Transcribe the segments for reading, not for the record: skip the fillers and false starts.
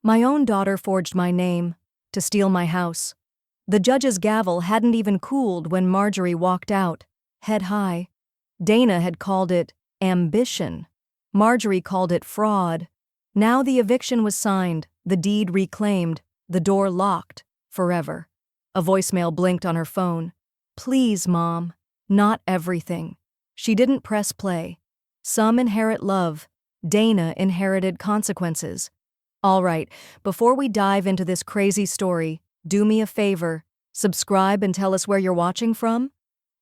My own daughter forged my name to steal my house. The judge's gavel hadn't even cooled when Marjorie walked out, head high. Dana had called it ambition. Marjorie called it fraud. Now the eviction was signed, the deed reclaimed, the door locked, forever. A voicemail blinked on her phone. Please, Mom. Not everything. She didn't press play. Some inherit love. Dana inherited consequences. All right, before we dive into this crazy story, do me a favor. Subscribe and tell us where you're watching from.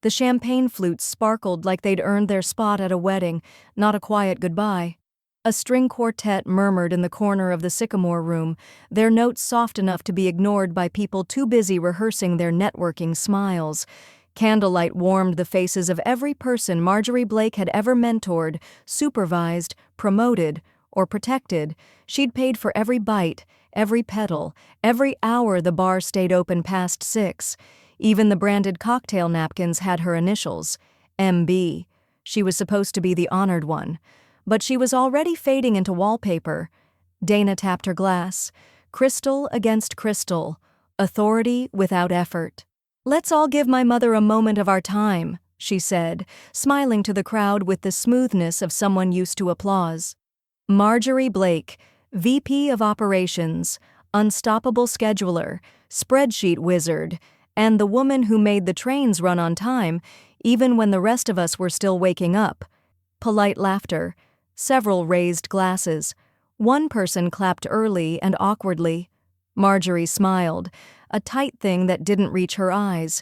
The champagne flutes sparkled like they'd earned their spot at a wedding, not a quiet goodbye. A string quartet murmured in the corner of the sycamore room, their notes soft enough to be ignored by people too busy rehearsing their networking smiles. Candlelight warmed the faces of every person Marjorie Blake had ever mentored, supervised, promoted, or protected. She'd paid for every bite, every petal, every hour the bar stayed open past 6. Even the branded cocktail napkins had her initials, MB. She was supposed to be the honored one. But she was already fading into wallpaper. Dana tapped her glass. Crystal against crystal. Authority without effort. Let's all give my mother a moment of our time, she said, smiling to the crowd with the smoothness of someone used to applause. Marjorie Blake, VP of Operations, unstoppable scheduler, spreadsheet wizard, and the woman who made the trains run on time, even when the rest of us were still waking up. Polite laughter. Several raised glasses. One person clapped early and awkwardly. Marjorie smiled, a tight thing that didn't reach her eyes.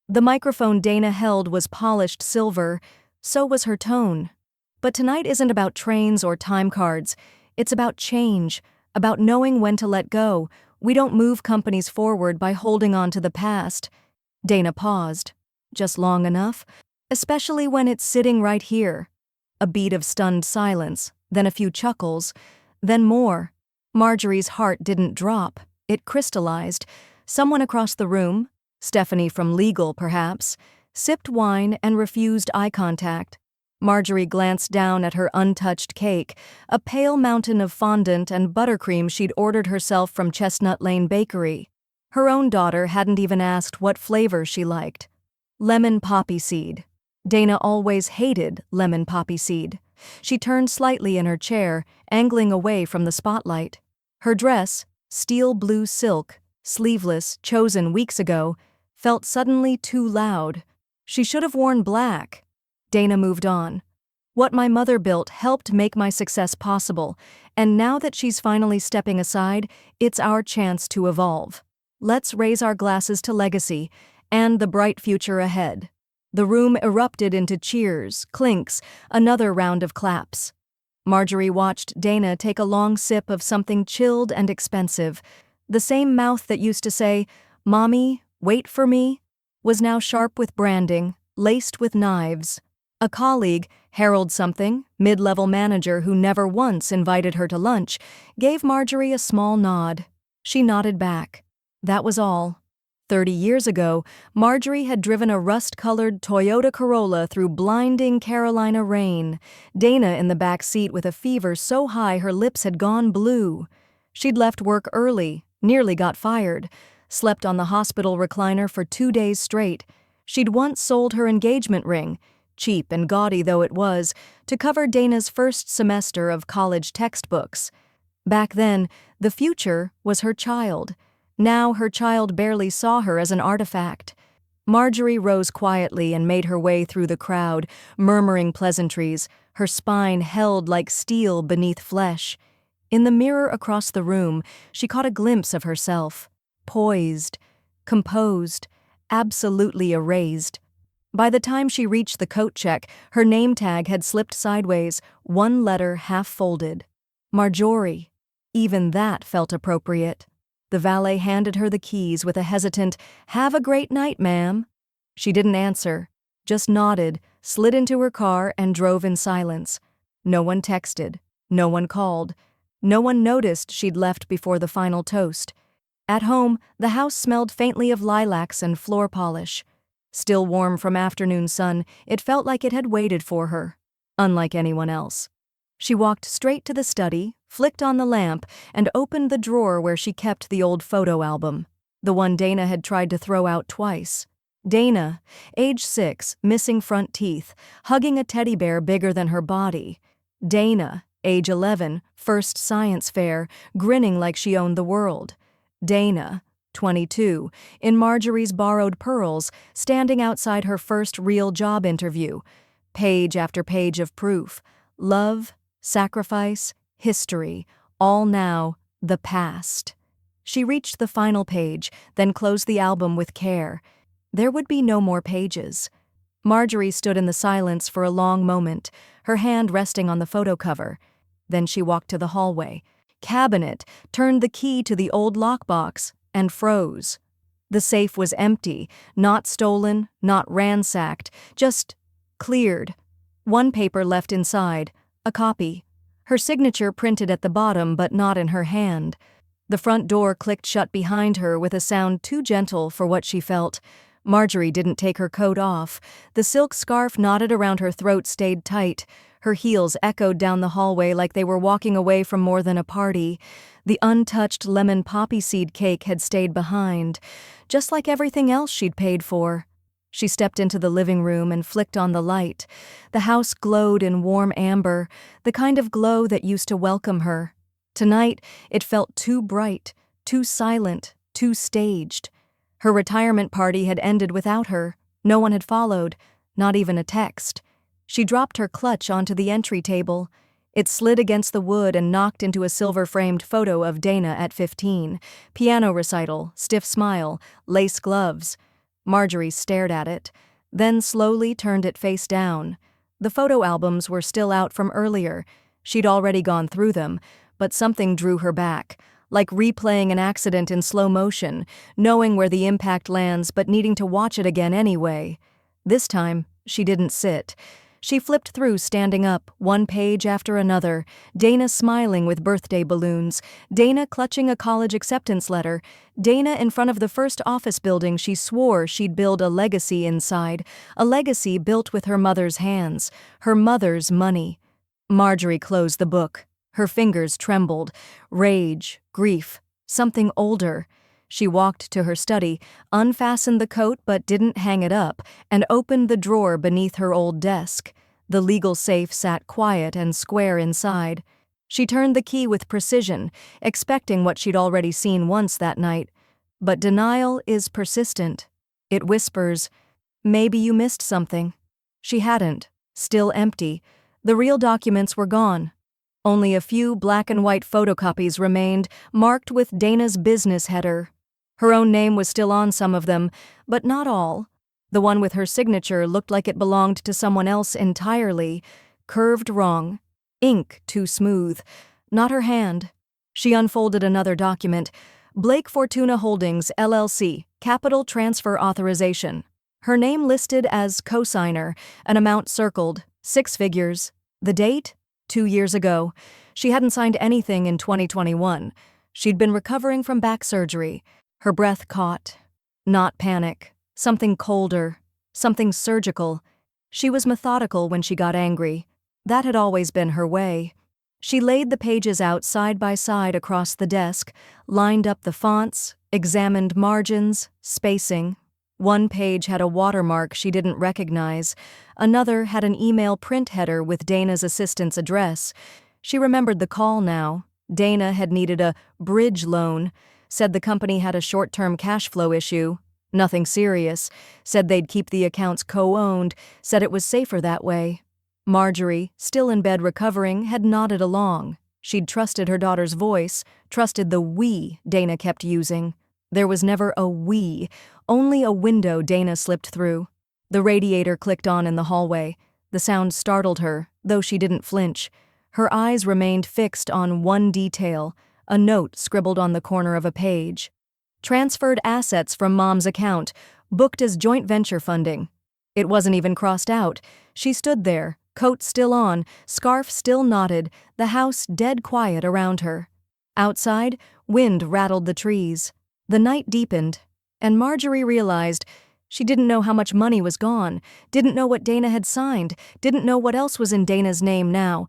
The microphone Dana held was polished silver, so was her tone. But tonight isn't about trains or time cards. It's about change, about knowing when to let go. We don't move companies forward by holding on to the past. Dana paused. Just long enough, especially when it's sitting right here. A beat of stunned silence, then a few chuckles, then more. Marjorie's heart didn't drop. It crystallized. Someone across the room, Stephanie from legal perhaps, sipped wine and refused eye contact. Marjorie glanced down at her untouched cake, a pale mountain of fondant and buttercream she'd ordered herself from Chestnut Lane Bakery. Her own daughter hadn't even asked what flavor she liked. Lemon poppy seed. Dana always hated lemon poppy seed. She turned slightly in her chair, angling away from the spotlight. Her dress, steel blue silk, sleeveless, chosen weeks ago, felt suddenly too loud. She should have worn black. Dana moved on. What my mother built helped make my success possible, and now that she's finally stepping aside, it's our chance to evolve. Let's raise our glasses to legacy and the bright future ahead. The room erupted into cheers, clinks, another round of claps. Marjorie watched Dana take a long sip of something chilled and expensive. The same mouth that used to say, "Mommy, wait for me," was now sharp with branding, laced with knives. A colleague, Harold something, mid-level manager who never once invited her to lunch, gave Marjorie a small nod. She nodded back. That was all. 30 years ago, Marjorie had driven a rust-colored Toyota Corolla through blinding Carolina rain, Dana in the back seat with a fever so high her lips had gone blue. She'd left work early, nearly got fired, slept on the hospital recliner for 2 days straight. She'd once sold her engagement ring, cheap and gaudy though it was, to cover Dana's first semester of college textbooks. Back then, the future was her child. Now her child barely saw her as an artifact. Marjorie rose quietly and made her way through the crowd, murmuring pleasantries, her spine held like steel beneath flesh. In the mirror across the room, she caught a glimpse of herself, poised, composed, absolutely erased. By the time she reached the coat check, her name tag had slipped sideways, one letter half folded. Marjorie. Even that felt appropriate. The valet handed her the keys with a hesitant, "Have a great night, ma'am." She didn't answer, just nodded, slid into her car, and drove in silence. No one texted. No one called. No one noticed she'd left before the final toast. At home, the house smelled faintly of lilacs and floor polish. Still warm from afternoon sun, it felt like it had waited for her. Unlike anyone else. She walked straight to the study, flicked on the lamp, and opened the drawer where she kept the old photo album, the one Dana had tried to throw out twice. Dana, age 6, missing front teeth, hugging a teddy bear bigger than her body. Dana, age 11, first science fair, grinning like she owned the world. Dana, 22, in Marjorie's borrowed pearls, standing outside her first real job interview. Page after page of proof. Love, sacrifice, history, all now the past. She reached the final page, then closed the album with care. There would be no more pages. Marjorie stood in the silence for a long moment, her hand resting on the photo cover. Then she walked to the hallway, cabinet, turned the key to the old lockbox, and froze. The safe was empty, not stolen, not ransacked, just cleared. One paper left inside, a copy. Her signature printed at the bottom, but not in her hand. The front door clicked shut behind her with a sound too gentle for what she felt. Marjorie didn't take her coat off. The silk scarf knotted around her throat stayed tight. Her heels echoed down the hallway like they were walking away from more than a party. The untouched lemon poppy seed cake had stayed behind, just like everything else she'd paid for. She stepped into the living room and flicked on the light. The house glowed in warm amber, the kind of glow that used to welcome her. Tonight, it felt too bright, too silent, too staged. Her retirement party had ended without her. No one had followed, not even a text. She dropped her clutch onto the entry table. It slid against the wood and knocked into a silver-framed photo of Dana at 15. Piano recital, stiff smile, lace gloves. Marjorie stared at it, then slowly turned it face down. The photo albums were still out from earlier. She'd already gone through them, but something drew her back, like replaying an accident in slow motion, knowing where the impact lands but needing to watch it again anyway. This time, she didn't sit. She flipped through, standing up, one page after another, Dana smiling with birthday balloons, Dana clutching a college acceptance letter, Dana in front of the first office building she swore she'd build a legacy inside, a legacy built with her mother's hands, her mother's money. Marjorie closed the book. Her fingers trembled. Rage, grief, something older. She walked to her study, unfastened the coat but didn't hang it up, and opened the drawer beneath her old desk. The legal safe sat quiet and square inside. She turned the key with precision, expecting what she'd already seen once that night. But denial is persistent. It whispers, "Maybe you missed something." She hadn't. Still empty. The real documents were gone. Only a few black and white photocopies remained, marked with Dana's business header. Her own name was still on some of them, but not all. The one with her signature looked like it belonged to someone else entirely, curved wrong, ink too smooth. Not her hand. She unfolded another document. Blake Fortuna Holdings, LLC, Capital Transfer Authorization. Her name listed as co-signer, an amount circled, 6 figures. The date? 2 years ago. She hadn't signed anything in 2021. She'd been recovering from back surgery. Her breath caught. Not panic. Something colder. Something surgical. She was methodical when she got angry. That had always been her way. She laid the pages out side by side across the desk, lined up the fonts, examined margins, spacing. One page had a watermark she didn't recognize. Another had an email print header with Dana's assistant's address. She remembered the call now. Dana had needed a bridge loan, said the company had a short-term cash flow issue. Nothing serious. Said they'd keep the accounts co-owned, said it was safer that way. Marjorie, still in bed recovering, had nodded along. She'd trusted her daughter's voice, trusted the "we" Dana kept using. There was never a "we," only a window Dana slipped through. The radiator clicked on in the hallway. The sound startled her, though she didn't flinch. Her eyes remained fixed on one detail, a note scribbled on the corner of a page. Transferred assets from Mom's account, booked as joint venture funding. It wasn't even crossed out. She stood there, coat still on, scarf still knotted, the house dead quiet around her. Outside, wind rattled the trees. The night deepened, and Marjorie realized she didn't know how much money was gone, didn't know what Dana had signed, didn't know what else was in Dana's name now.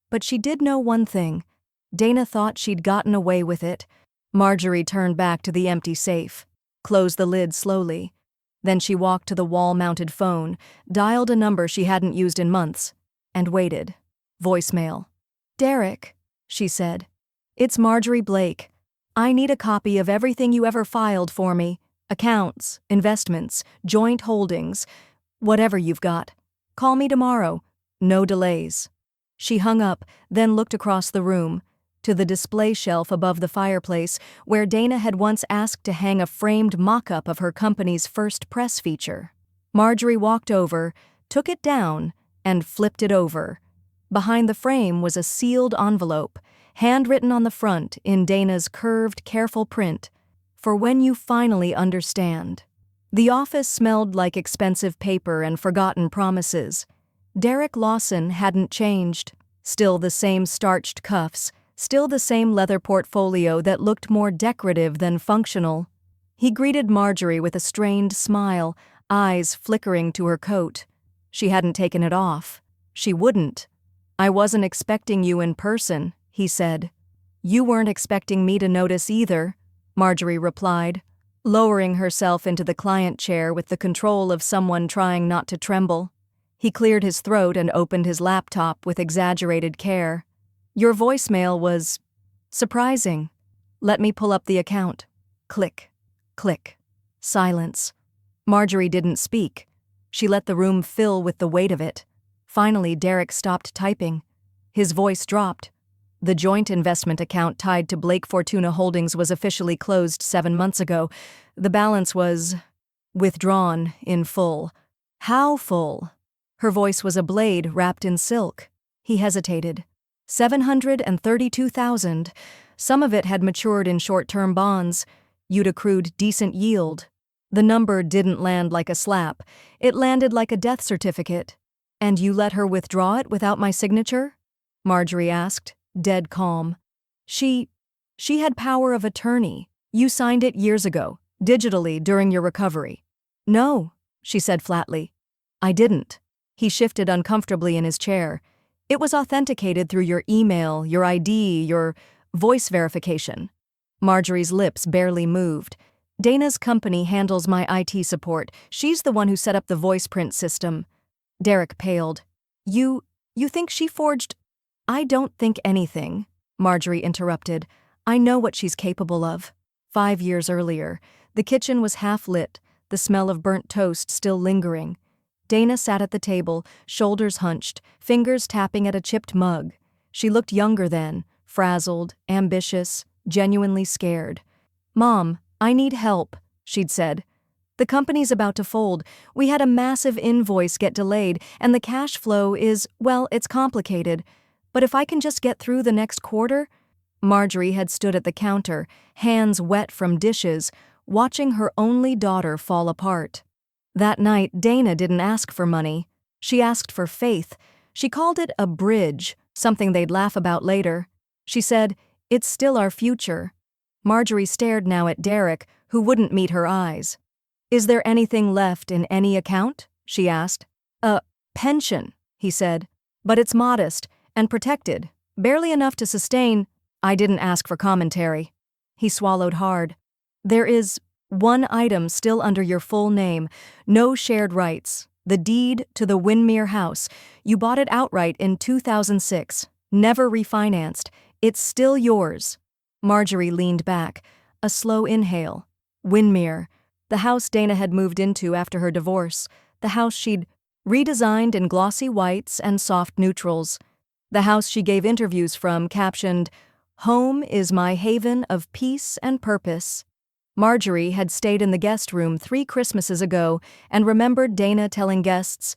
But she did know one thing. Dana thought she'd gotten away with it. Marjorie turned back to the empty safe, closed the lid slowly. Then she walked to the wall-mounted phone, dialed a number she hadn't used in months, and waited. Voicemail. "Derek," she said. "It's Marjorie Blake. I need a copy of everything you ever filed for me. Accounts, investments, joint holdings, whatever you've got. Call me tomorrow. No delays." She hung up, then looked across the room, to the display shelf above the fireplace where Dana had once asked to hang a framed mock-up of her company's first press feature. Marjorie walked over, took it down, and flipped it over. Behind the frame was a sealed envelope, handwritten on the front in Dana's curved, careful print, "For when you finally understand." The office smelled like expensive paper and forgotten promises. Derek Lawson hadn't changed. Still the same starched cuffs, still the same leather portfolio that looked more decorative than functional. He greeted Marjorie with a strained smile, eyes flickering to her coat. She hadn't taken it off. She wouldn't. "I wasn't expecting you in person," he said. "You weren't expecting me to notice either," Marjorie replied, lowering herself into the client chair with the control of someone trying not to tremble. He cleared his throat and opened his laptop with exaggerated care. "Your voicemail was surprising. Let me pull up the account." Click. Click. Silence. Marjorie didn't speak. She let the room fill with the weight of it. Finally, Derek stopped typing. His voice dropped. The joint investment account tied to Blake Fortuna Holdings was officially closed 7 months ago. The balance was withdrawn in full. How full? Her voice was a blade wrapped in silk. He hesitated. 732,000. Some of it had matured in short-term bonds. You'd accrued decent yield. The number didn't land like a slap. It landed like a death certificate. "And you let her withdraw it without my signature?" Marjorie asked, dead calm. She had power of attorney. You signed it years ago, digitally during your recovery." "No," she said flatly. "I didn't." He shifted uncomfortably in his chair. "It was authenticated through your email, your ID, your voice verification." Marjorie's lips barely moved. "Dana's company handles my IT support. She's the one who set up the voice print system." Derek paled. You think she forged—" "I don't think anything," Marjorie interrupted. "I know what she's capable of." 5 years earlier, the kitchen was half-lit, the smell of burnt toast still lingering. Dana sat at the table, shoulders hunched, fingers tapping at a chipped mug. She looked younger then, frazzled, ambitious, genuinely scared. "Mom, I need help," she'd said. "The company's about to fold. We had a massive invoice get delayed, and the cash flow is, well, it's complicated. But if I can just get through the next quarter—" Marjorie had stood at the counter, hands wet from dishes, watching her only daughter fall apart. That night, Dana didn't ask for money. She asked for faith. She called it a bridge, something they'd laugh about later. She said, "It's still our future." Marjorie stared now at Derek, who wouldn't meet her eyes. "Is there anything left in any account?" she asked. "A pension," he said. "But it's modest and protected, barely enough to sustain—" "I didn't ask for commentary." He swallowed hard. "There is one item still under your full name, no shared rights, the deed to the Winmere house. You bought it outright in 2006, never refinanced. It's still yours." Marjorie leaned back, a slow inhale. Winmere, the house Dana had moved into after her divorce, the house she'd redesigned in glossy whites and soft neutrals, the house she gave interviews from captioned, "Home is my haven of peace and purpose." Marjorie had stayed in the guest room 3 Christmases ago and remembered Dana telling guests,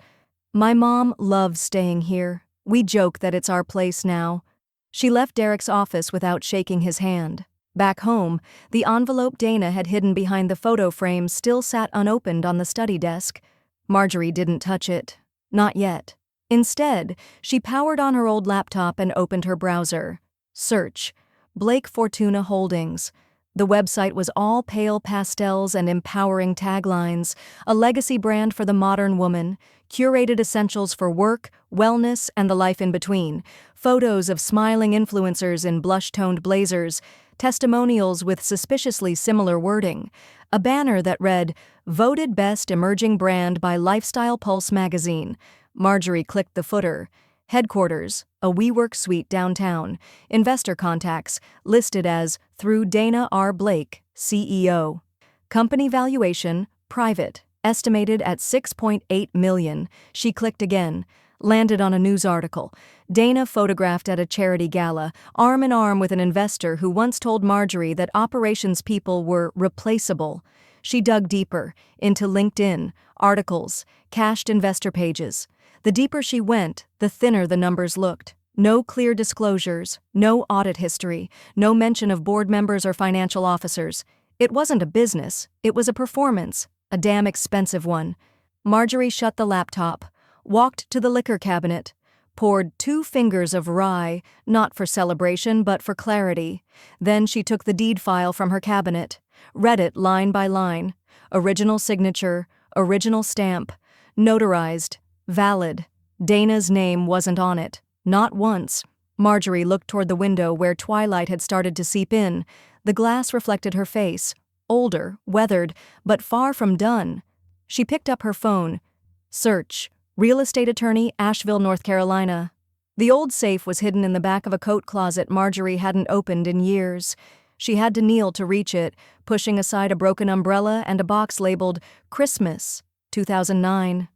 "My mom loves staying here. We joke that it's our place now." She left Derek's office without shaking his hand. Back home, the envelope Dana had hidden behind the photo frame still sat unopened on the study desk. Marjorie didn't touch it. Not yet. Instead, she powered on her old laptop and opened her browser. Search. Blake Fortuna Holdings. The website was all pale pastels and empowering taglines, a legacy brand for the modern woman, curated essentials for work, wellness, and the life in between, photos of smiling influencers in blush-toned blazers, testimonials with suspiciously similar wording, a banner that read, "Voted Best Emerging Brand by Lifestyle Pulse magazine." Marjorie clicked the footer. Headquarters, a WeWork suite downtown. Investor contacts, listed as through Dana R. Blake, CEO. Company valuation, private, estimated at $6.8 million. She clicked again. Landed on a news article. Dana photographed at a charity gala, arm in arm with an investor who once told Marjorie that operations people were replaceable. She dug deeper, into LinkedIn, articles, cached investor pages. The deeper she went, the thinner the numbers looked. No clear disclosures, no audit history, no mention of board members or financial officers. It wasn't a business, it was a performance, a damn expensive one. Marjorie shut the laptop, walked to the liquor cabinet, poured 2 fingers of rye, not for celebration but for clarity. Then she took the deed file from her cabinet, read it line by line. Original signature, original stamp, notarized, valid. Dana's name wasn't on it, not once. Marjorie looked toward the window where twilight had started to seep in. The glass reflected her face, older, weathered, but far from done. She picked up her phone. Search. Real estate attorney, Asheville, North Carolina. The old safe was hidden in the back of a coat closet Marjorie hadn't opened in years. She had to kneel to reach it, pushing aside a broken umbrella and a box labeled Christmas, 2009.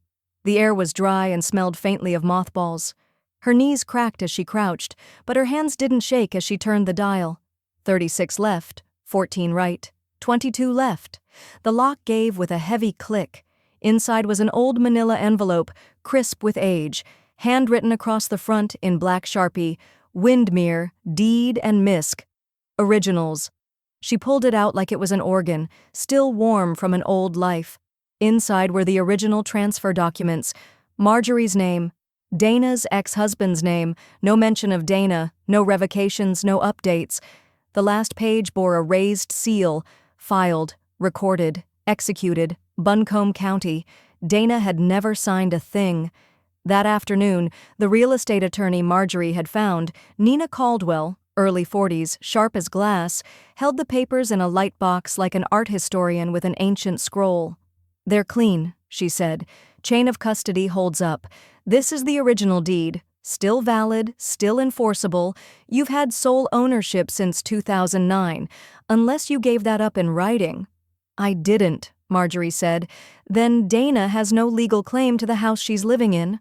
The air was dry and smelled faintly of mothballs. Her knees cracked as she crouched, but her hands didn't shake as she turned the dial. 36 left, 14 right, 22 left. The lock gave with a heavy click. Inside was an old manila envelope, crisp with age, handwritten across the front in black Sharpie, Windmere, Deed and Misk. Originals. She pulled it out like it was an organ, still warm from an old life. Inside were the original transfer documents. Marjorie's name, Dana's ex-husband's name, no mention of Dana, no revocations, no updates. The last page bore a raised seal, filed, recorded, executed, Buncombe County. Dana had never signed a thing. That afternoon, the real estate attorney Marjorie had found, Nina Caldwell, early 40s, sharp as glass, held the papers in a light box like an art historian with an ancient scroll. "They're clean," she said. "Chain of custody holds up. This is the original deed. Still valid, still enforceable. You've had sole ownership since 2009, unless you gave that up in writing." "I didn't," Marjorie said. "Then Dana has no legal claim to the house she's living in?"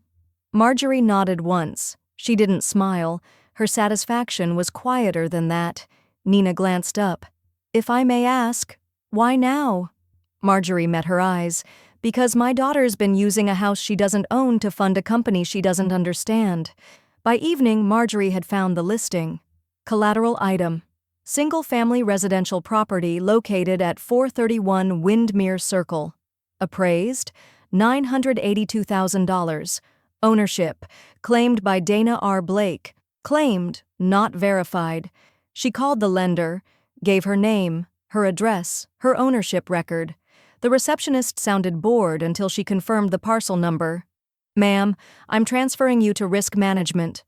Marjorie nodded once. She didn't smile. Her satisfaction was quieter than that. Nina glanced up. "If I may ask, why now?" Marjorie met her eyes. "Because my daughter's been using a house she doesn't own to fund a company she doesn't understand." By evening, Marjorie had found the listing. Collateral item. Single-family residential property located at 431 Windmere Circle. Appraised, $982,000. Ownership, claimed by Dana R. Blake. Claimed, not verified. She called the lender, gave her name, her address, her ownership record. The receptionist sounded bored until she confirmed the parcel number. "Ma'am, I'm transferring you to risk management."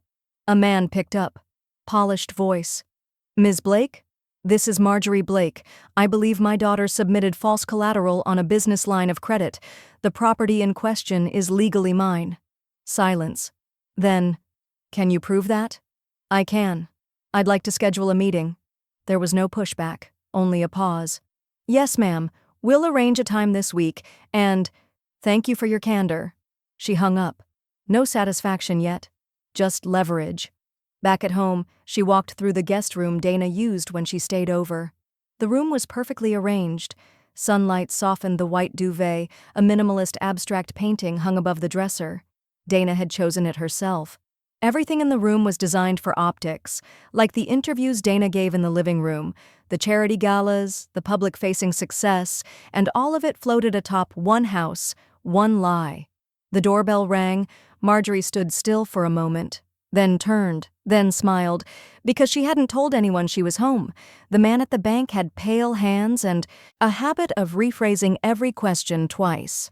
A man picked up. Polished voice. "Ms. Blake? This is Marjorie Blake. I believe my daughter submitted false collateral on a business line of credit. The property in question is legally mine." Silence. Then, "Can you prove that?" "I can. I'd like to schedule a meeting." There was no pushback, only a pause. "Yes, ma'am. We'll arrange a time this week, and thank you for your candor." She hung up. No satisfaction yet. Just leverage. Back at home, she walked through the guest room Dana used when she stayed over. The room was perfectly arranged. Sunlight softened the white duvet, a minimalist abstract painting hung above the dresser. Dana had chosen it herself. Everything in the room was designed for optics, like the interviews Dana gave in the living room, the charity galas, the public-facing success, and all of it floated atop one house, one lie. The doorbell rang. Marjorie stood still for a moment, then turned, then smiled, because she hadn't told anyone she was home. The man at the bank had pale hands and a habit of rephrasing every question twice.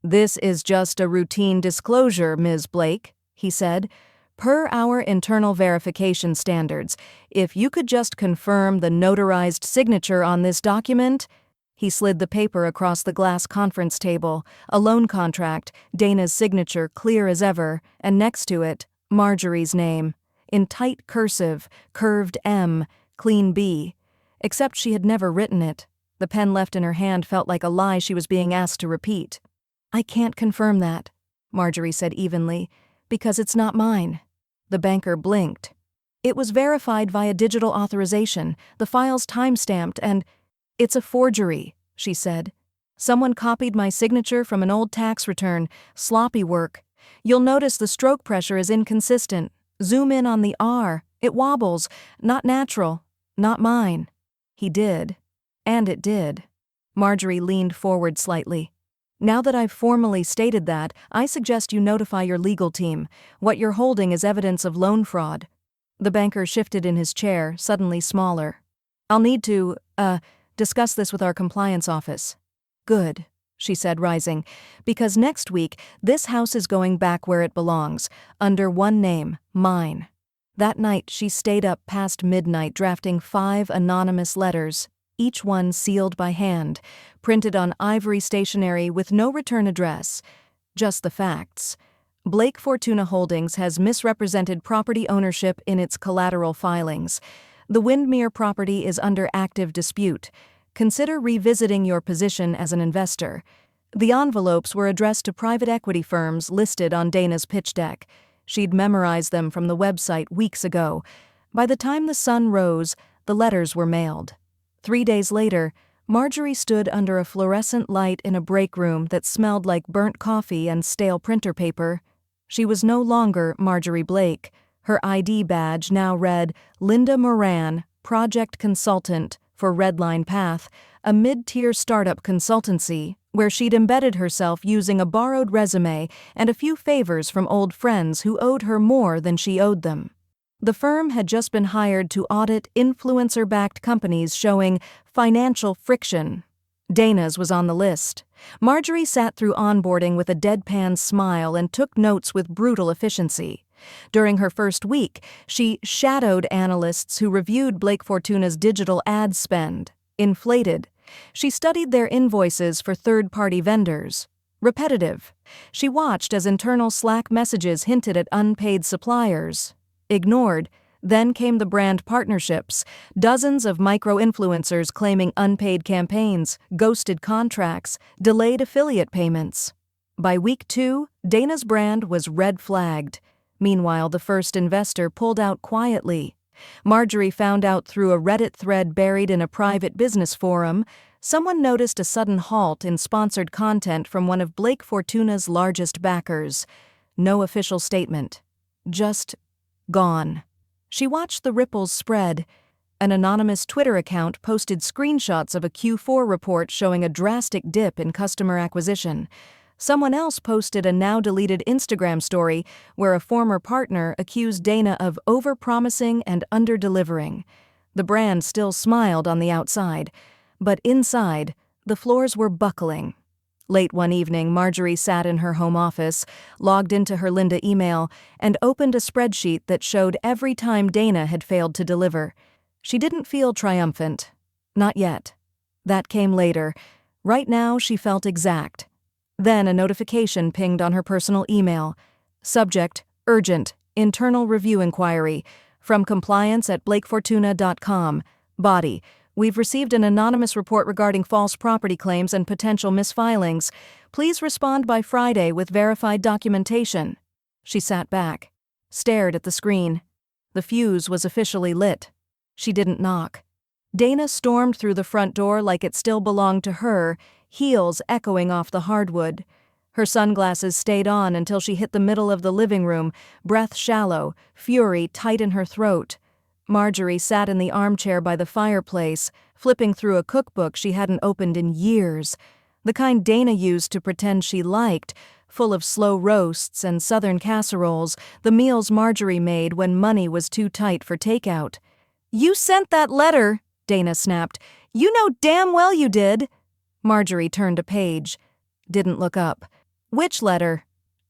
"This is just a routine disclosure, Ms. Blake," he said. "Per our internal verification standards, if you could just confirm the notarized signature on this document." He slid the paper across the glass conference table, a loan contract, Dana's signature clear as ever, and next to it, Marjorie's name, in tight cursive, curved M, clean B. Except she had never written it. The pen left in her hand felt like a lie she was being asked to repeat. "I can't confirm that," Marjorie said evenly, "because it's not mine." The banker blinked. "It was verified via digital authorization, the file's time-stamped, and—" "It's a forgery," she said. "Someone copied my signature from an old tax return, sloppy work. You'll notice the stroke pressure is inconsistent. Zoom in on the R. It wobbles. Not natural. Not mine." He did. And it did. Marjorie leaned forward slightly. "Now that I've formally stated that, I suggest you notify your legal team. What you're holding is evidence of loan fraud." The banker shifted in his chair, suddenly smaller. "I'll need to, discuss this with our compliance office." "Good," she said, rising, "because next week, this house is going back where it belongs, under one name, mine." That night, she stayed up past midnight drafting 5 anonymous letters, each one sealed by hand, printed on ivory stationery with no return address. Just the facts. Blake Fortuna Holdings has misrepresented property ownership in its collateral filings. The Windmere property is under active dispute. Consider revisiting your position as an investor. The envelopes were addressed to private equity firms listed on Dana's pitch deck. She'd memorized them from the website weeks ago. By the time the sun rose, the letters were mailed. 3 days later, Marjorie stood under a fluorescent light in a break room that smelled like burnt coffee and stale printer paper. She was no longer Marjorie Blake. Her ID badge now read Linda Moran, Project Consultant for Redline Path, a mid-tier startup consultancy where she'd embedded herself using a borrowed resume and a few favors from old friends who owed her more than she owed them. The firm had just been hired to audit influencer-backed companies showing financial friction. Dana's was on the list. Marjorie sat through onboarding with a deadpan smile and took notes with brutal efficiency. During her first week, she shadowed analysts who reviewed Blake Fortuna's digital ad spend. Inflated. She studied their invoices for third-party vendors. Repetitive. She watched as internal Slack messages hinted at unpaid suppliers. Ignored. Then came the brand partnerships, dozens of micro-influencers claiming unpaid campaigns, ghosted contracts, delayed affiliate payments. By week 2, Dana's brand was red-flagged. Meanwhile, the first investor pulled out quietly. Marjorie found out through a Reddit thread buried in a private business forum. Someone noticed a sudden halt in sponsored content from one of Blake Fortuna's largest backers. No official statement. Just gone. She watched the ripples spread. An anonymous Twitter account posted screenshots of a Q4 report showing a drastic dip in customer acquisition. Someone else posted a now-deleted Instagram story where a former partner accused Dana of over-promising and under-delivering. The brand still smiled on the outside, but inside, the floors were buckling. Late one evening, Marjorie sat in her home office, logged into her Linda email, and opened a spreadsheet that showed every time Dana had failed to deliver. She didn't feel triumphant. Not yet. That came later. Right now, she felt exact. Then a notification pinged on her personal email. Subject, urgent, internal review inquiry, from compliance@blakefortuna.com. Body, we've received an anonymous report regarding false property claims and potential misfilings. Please respond by Friday with verified documentation. She sat back, stared at the screen. The fuse was officially lit. She didn't knock. Dana stormed through the front door like it still belonged to her, heels echoing off the hardwood. Her sunglasses stayed on until she hit the middle of the living room, breath shallow, fury tight in her throat. Marjorie sat in the armchair by the fireplace, flipping through a cookbook she hadn't opened in years, the kind Dana used to pretend she liked, full of slow roasts and southern casseroles, the meals Marjorie made when money was too tight for takeout. "You sent that letter," Dana snapped. "You know damn well you did." Marjorie turned a page. Didn't look up. Which letter?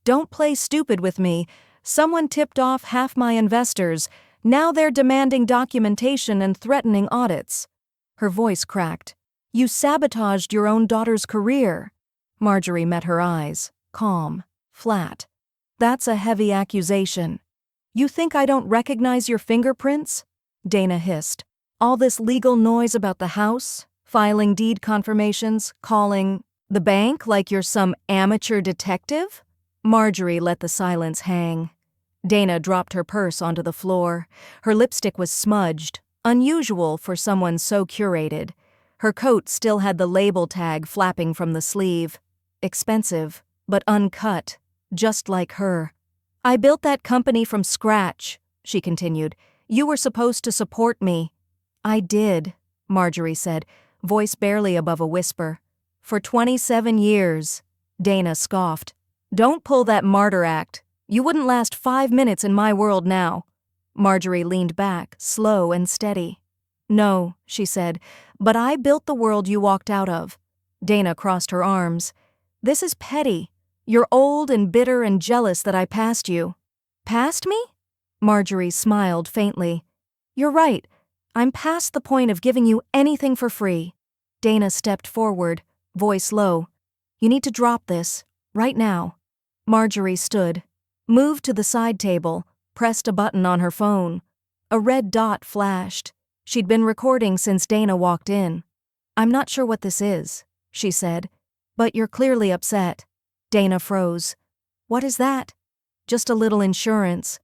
Don't play stupid with me. Someone tipped off half my investors. Now they're demanding documentation and threatening audits. Her voice cracked. You sabotaged your own daughter's career. Marjorie met her eyes, calm, flat. That's a heavy accusation. You think I don't recognize your fingerprints? Dana hissed. All this legal noise about the house, filing deed confirmations, calling the bank like you're some amateur detective? Marjorie let the silence hang. Dana dropped her purse onto the floor. Her lipstick was smudged, unusual for someone so curated. Her coat still had the label tag flapping from the sleeve. Expensive, but uncut, just like her. I built that company from scratch, she continued. You were supposed to support me. I did, Marjorie said, voice barely above a whisper. For 27 years, Dana scoffed. Don't pull that martyr act. You wouldn't last 5 minutes in my world now. Marjorie leaned back, slow and steady. No, she said, but I built the world you walked out of. Dana crossed her arms. This is petty. You're old and bitter and jealous that I passed you. Passed me? Marjorie smiled faintly. You're right. I'm past the point of giving you anything for free. Dana stepped forward, voice low. You need to drop this, right now. Marjorie stood, moved to the side table, pressed a button on her phone. A red dot flashed. She'd been recording since Dana walked in. I'm not sure what this is, she said, but you're clearly upset. Dana froze. What is that? Just a little insurance.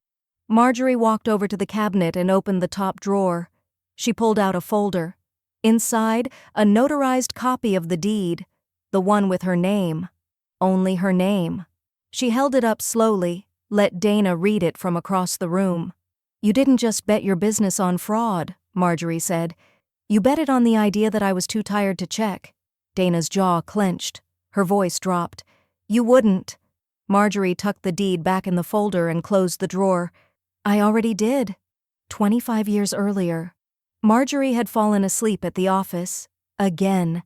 Marjorie walked over to the cabinet and opened the top drawer. She pulled out a folder. Inside, a notarized copy of the deed, the one with her name. Only her name. She held it up slowly, let Dana read it from across the room. You didn't just bet your business on fraud, Marjorie said. You bet it on the idea that I was too tired to check. Dana's jaw clenched. Her voice dropped. You wouldn't. Marjorie tucked the deed back in the folder and closed the drawer. I already did. 25 years earlier. Marjorie had fallen asleep at the office. Again.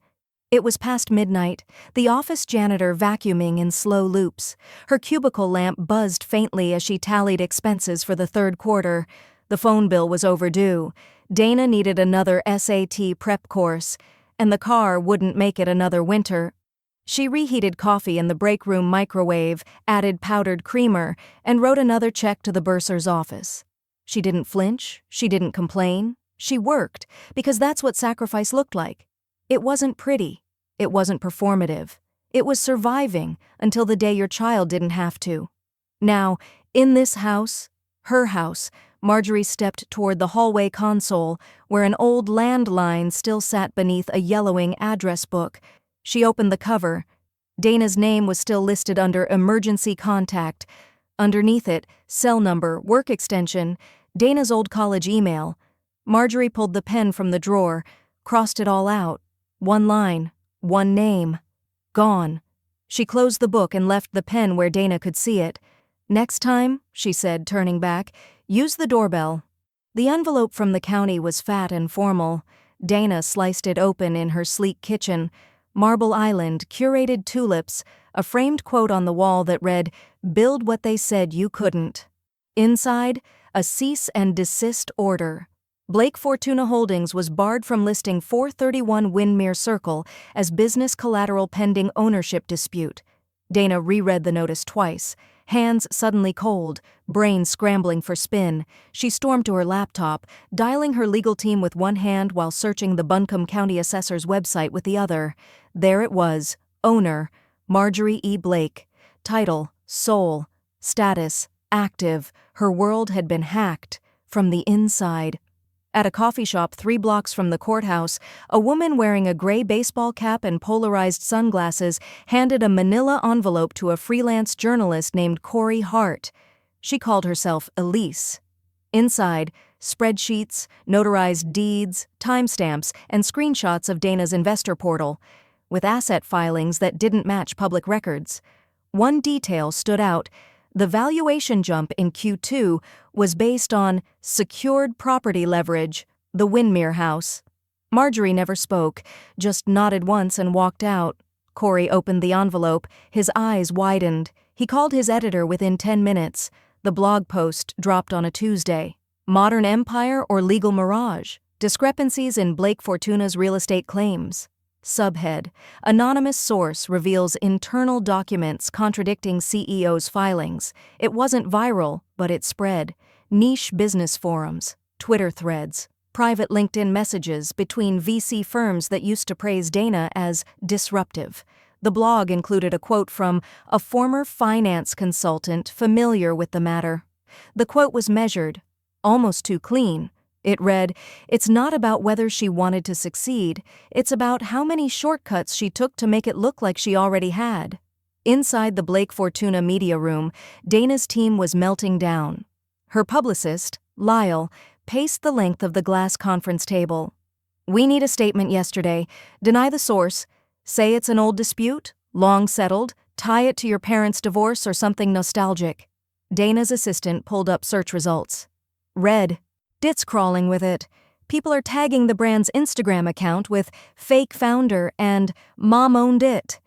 It was past midnight, the office janitor vacuuming in slow loops. Her cubicle lamp buzzed faintly as she tallied expenses for the third quarter. The phone bill was overdue. Dana needed another SAT prep course, and the car wouldn't make it another winter. She reheated coffee in the break room microwave, added powdered creamer, and wrote another check to the bursar's office. She didn't flinch, she didn't complain. She worked, because that's what sacrifice looked like. It wasn't pretty. It wasn't performative. It was surviving until the day your child didn't have to. Now, in this house, her house, Marjorie stepped toward the hallway console where an old landline still sat beneath a yellowing address book. She opened the cover. Dana's name was still listed under emergency contact. Underneath it, cell number, work extension, Dana's old college email. Marjorie pulled the pen from the drawer, crossed it all out. One line, one name. Gone. She closed the book and left the pen where Dana could see it. Next time, she said, turning back, use the doorbell. The envelope from the county was fat and formal. Dana sliced it open in her sleek kitchen. Marble Island, curated tulips, a framed quote on the wall that read, "Build what they said you couldn't." Inside, a cease and desist order. Blake Fortuna Holdings was barred from listing 431 Windmere Circle as business collateral pending ownership dispute. Dana reread the notice twice, hands suddenly cold, brain scrambling for spin. She stormed to her laptop, dialing her legal team with one hand while searching the Buncombe County Assessor's website with the other. There it was. Owner, Marjorie E. Blake. Title, Sole. Status, active. Her world had been hacked from the inside. At a coffee shop 3 blocks from the courthouse, a woman wearing a gray baseball cap and polarized sunglasses handed a manila envelope to a freelance journalist named Corey Hart. She called herself Elise. Inside, spreadsheets, notarized deeds, timestamps, and screenshots of Dana's investor portal, with asset filings that didn't match public records. One detail stood out. The valuation jump in Q2 was based on secured property leverage, the Windmere House. Marjorie never spoke, just nodded once and walked out, Corey opened the envelope, his eyes widened. He called his editor within 10 minutes. The blog post dropped on a Tuesday. Modern Empire or Legal Mirage? Discrepancies in Blake Fortuna's real estate claims. Subhead: Anonymous source reveals internal documents contradicting CEO's filings. It wasn't viral, but it spread. Niche business forums, Twitter threads, private LinkedIn messages between VC firms that used to praise Dana as disruptive. The blog included a quote from a former finance consultant familiar with the matter. The quote was measured, almost too clean. It read, "It's not about whether she wanted to succeed, it's about how many shortcuts she took to make it look like she already had." Inside the Blake Fortuna media room, Dana's team was melting down. Her publicist, Lyle, paced the length of the glass conference table. "We need a statement yesterday. Deny the source. Say it's an old dispute, long settled, tie it to your parents' divorce or something nostalgic." Dana's assistant pulled up search results. Read, "Dit's crawling with it. People are tagging the brand's Instagram account with fake founder and mom owned it."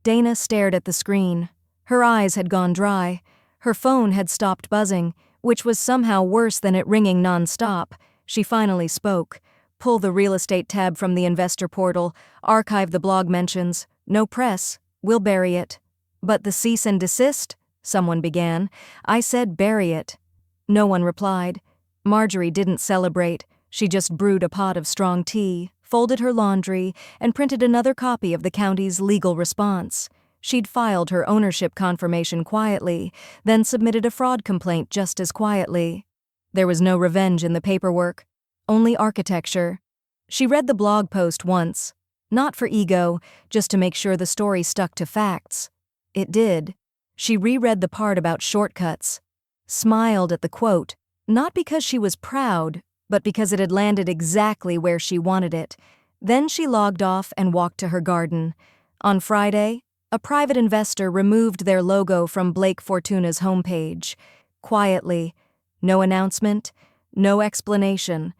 Dana stared at the screen. Her eyes had gone dry. Her phone had stopped buzzing, which was somehow worse than it ringing nonstop. She finally spoke. "Pull the real estate tab from the investor portal, archive the blog mentions. No press. We'll bury it." "But the cease and desist?" someone began. "I said bury it." No one replied. Marjorie didn't celebrate. She just brewed a pot of strong tea, folded her laundry, and printed another copy of the county's legal response. She'd filed her ownership confirmation quietly, then submitted a fraud complaint just as quietly. There was no revenge in the paperwork, only architecture. She read the blog post once, not for ego, just to make sure the story stuck to facts. It did. She reread the part about shortcuts, smiled at the quote, not because she was proud, but because it had landed exactly where she wanted it. Then she logged off and walked to her garden. On Friday, a private investor removed their logo from Blake Fortuna's homepage. Quietly. No announcement, no explanation.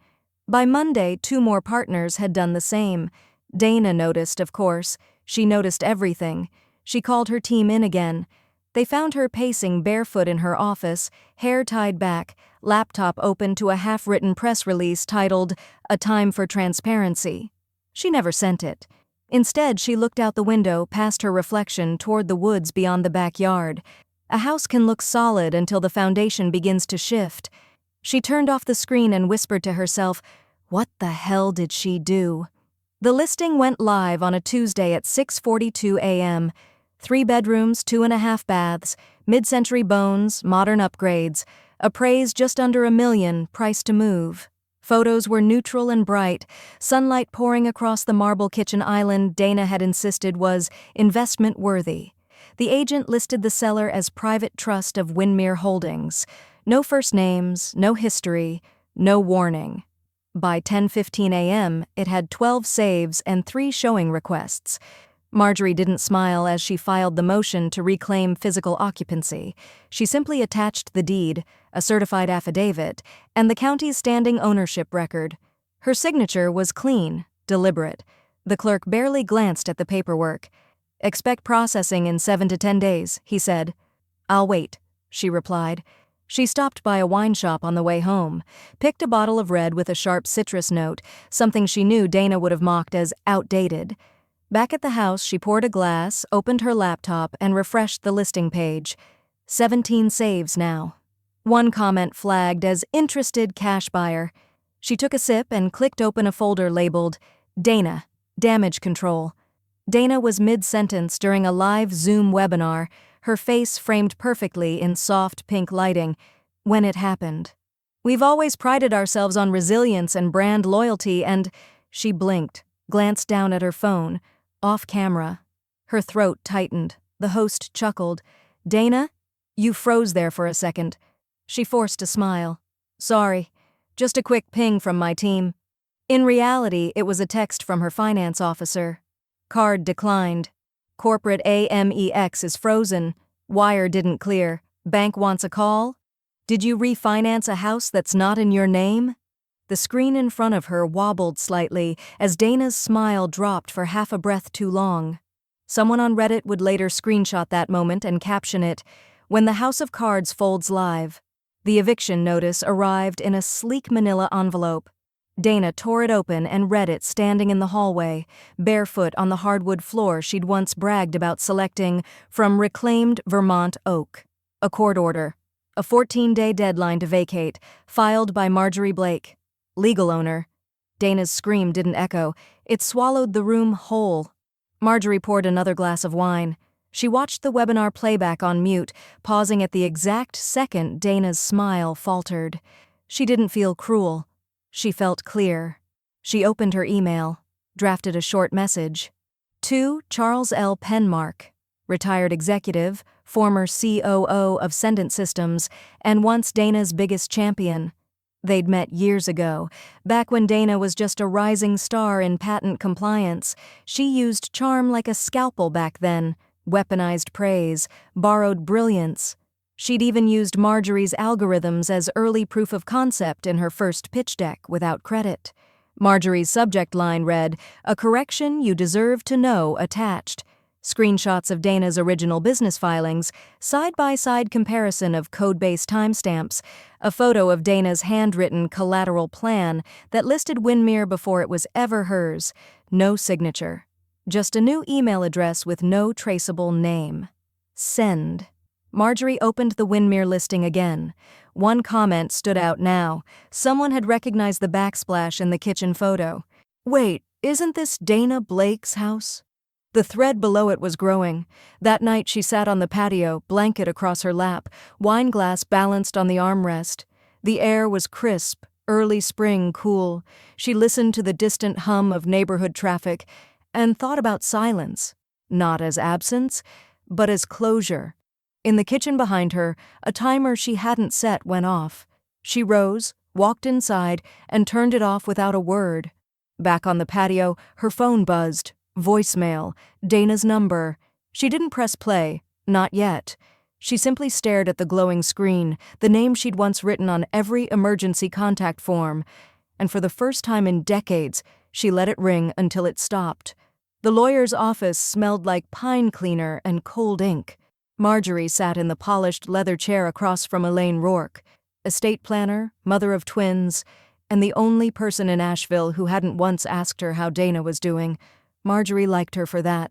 By Monday, 2 more partners had done the same. Dana noticed, of course. She noticed everything. She called her team in again. They found her pacing barefoot in her office, hair tied back, laptop open to a half-written press release titled, "A Time for Transparency." She never sent it. Instead, she looked out the window past her reflection toward the woods beyond the backyard. A house can look solid until the foundation begins to shift. She turned off the screen and whispered to herself, what the hell did she do? The listing went live on a Tuesday at 6:42 a.m. 3 bedrooms, 2.5 baths, mid-century bones, modern upgrades, appraised just under $1 million, price to move. Photos were neutral and bright, sunlight pouring across the marble kitchen island Dana had insisted was investment-worthy. The agent listed the seller as private trust of Windmere Holdings. No first names, no history, no warning. By 10:15 a.m., it had 12 saves and 3 showing requests. Marjorie didn't smile as she filed the motion to reclaim physical occupancy. She simply attached the deed, a certified affidavit, and the county's standing ownership record. Her signature was clean, deliberate. The clerk barely glanced at the paperwork. "Expect processing in 7 to 10 days, he said. "I'll wait," she replied. She stopped by a wine shop on the way home, picked a bottle of red with a sharp citrus note, something she knew Dana would have mocked as outdated. Back at the house, she poured a glass, opened her laptop, and refreshed the listing page. 17 saves now. One comment flagged as interested cash buyer. She took a sip and clicked open a folder labeled Dana, Damage Control. Dana was mid-sentence during a live Zoom webinar, her face framed perfectly in soft pink lighting, when it happened. "We've always prided ourselves on resilience and brand loyalty and—" She blinked, glanced down at her phone, off camera. Her throat tightened. The host chuckled. "Dana? You froze there for a second." She forced a smile. "Sorry. Just a quick ping from my team." In reality, it was a text from her finance officer. Card declined. Corporate AMEX is frozen. Wire didn't clear. Bank wants a call? Did you refinance a house that's not in your name? The screen in front of her wobbled slightly as Dana's smile dropped for half a breath too long. Someone on Reddit would later screenshot that moment and caption it, "When the House of Cards folds live." The eviction notice arrived in a sleek manila envelope. Dana tore it open and read it standing in the hallway, barefoot on the hardwood floor she'd once bragged about selecting from reclaimed Vermont oak. A court order. A 14-day deadline to vacate, filed by Marjorie Blake. Legal owner. Dana's scream didn't echo. It swallowed the room whole. Marjorie poured another glass of wine. She watched the webinar playback on mute, pausing at the exact second Dana's smile faltered. She didn't feel cruel. She felt clear. She opened her email, drafted a short message. To Charles L. Penmark, retired executive, former COO of Sendent Systems, and once Dana's biggest champion. They'd met years ago, back when Dana was just a rising star in patent compliance. She used charm like a scalpel back then, weaponized praise, borrowed brilliance. She'd even used Marjorie's algorithms as early proof of concept in her first pitch deck without credit. Marjorie's subject line read, "A correction you deserve to know" attached. Screenshots of Dana's original business filings, side-by-side comparison of code-based timestamps, a photo of Dana's handwritten collateral plan that listed Winmere before it was ever hers. No signature. Just a new email address with no traceable name. Send. Marjorie opened the Winmere listing again. One comment stood out now. Someone had recognized the backsplash in the kitchen photo. "Wait, isn't this Dana Blake's house?" The thread below it was growing. That night she sat on the patio, blanket across her lap, wine glass balanced on the armrest. The air was crisp, early spring cool. She listened to the distant hum of neighborhood traffic and thought about silence, not as absence, but as closure. In the kitchen behind her, a timer she hadn't set went off. She rose, walked inside, and turned it off without a word. Back on the patio, her phone buzzed. Voicemail. Dana's number. She didn't press play. Not yet. She simply stared at the glowing screen, the name she'd once written on every emergency contact form. And for the first time in decades, she let it ring until it stopped. The lawyer's office smelled like pine cleaner and cold ink. Marjorie sat in the polished leather chair across from Elaine Rourke, estate planner, mother of twins, and the only person in Asheville who hadn't once asked her how Dana was doing. Marjorie liked her for that.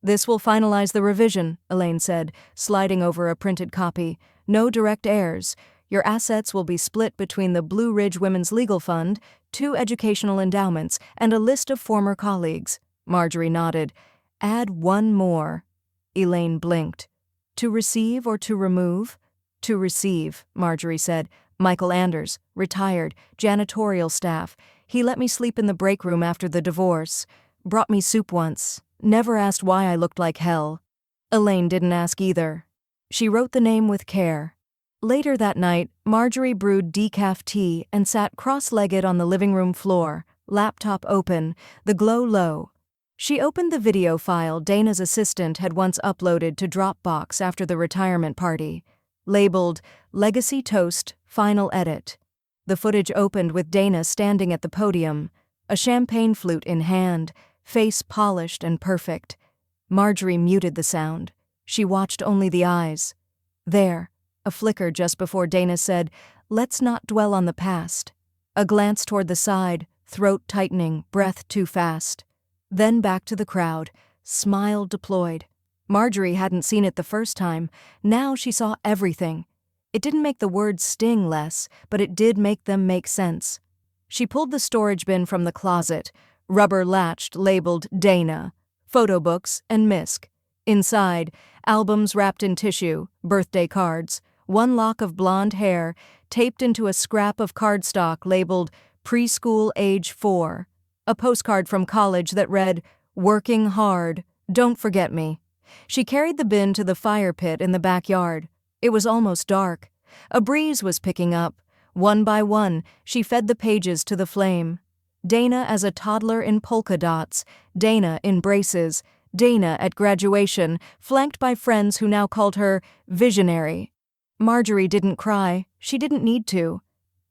"This will finalize the revision," Elaine said, sliding over a printed copy. "No direct heirs. Your assets will be split between the Blue Ridge Women's Legal Fund, 2 educational endowments, and a list of former colleagues." Marjorie nodded. "Add one more." Elaine blinked. "To receive or to remove?" "To receive," Marjorie said. "Michael Anders, retired, janitorial staff. He let me sleep in the break room after the divorce. Brought me soup once. Never asked why I looked like hell." Elaine didn't ask either. She wrote the name with care. Later that night, Marjorie brewed decaf tea and sat cross-legged on the living room floor, laptop open, the glow low. She opened the video file Dana's assistant had once uploaded to Dropbox after the retirement party, labeled Legacy Toast, Final Edit. The footage opened with Dana standing at the podium, a champagne flute in hand, face polished and perfect. Marjorie muted the sound. She watched only the eyes. There, a flicker just before Dana said, "Let's not dwell on the past." A glance toward the side, throat tightening, breath too fast. Then back to the crowd, smile deployed. Marjorie hadn't seen it the first time. Now she saw everything. It didn't make the words sting less, but it did make them make sense. She pulled the storage bin from the closet, rubber-latched, labeled Dana, photo books, and MISC. Inside, albums wrapped in tissue, birthday cards, one lock of blonde hair taped into a scrap of cardstock labeled Preschool Age 4, a postcard from college that read, "Working hard, don't forget me." She carried the bin to the fire pit in the backyard. It was almost dark. A breeze was picking up. One by one, she fed the pages to the flame. Dana as a toddler in polka dots, Dana in braces, Dana at graduation, flanked by friends who now called her visionary. Marjorie didn't cry. She didn't need to.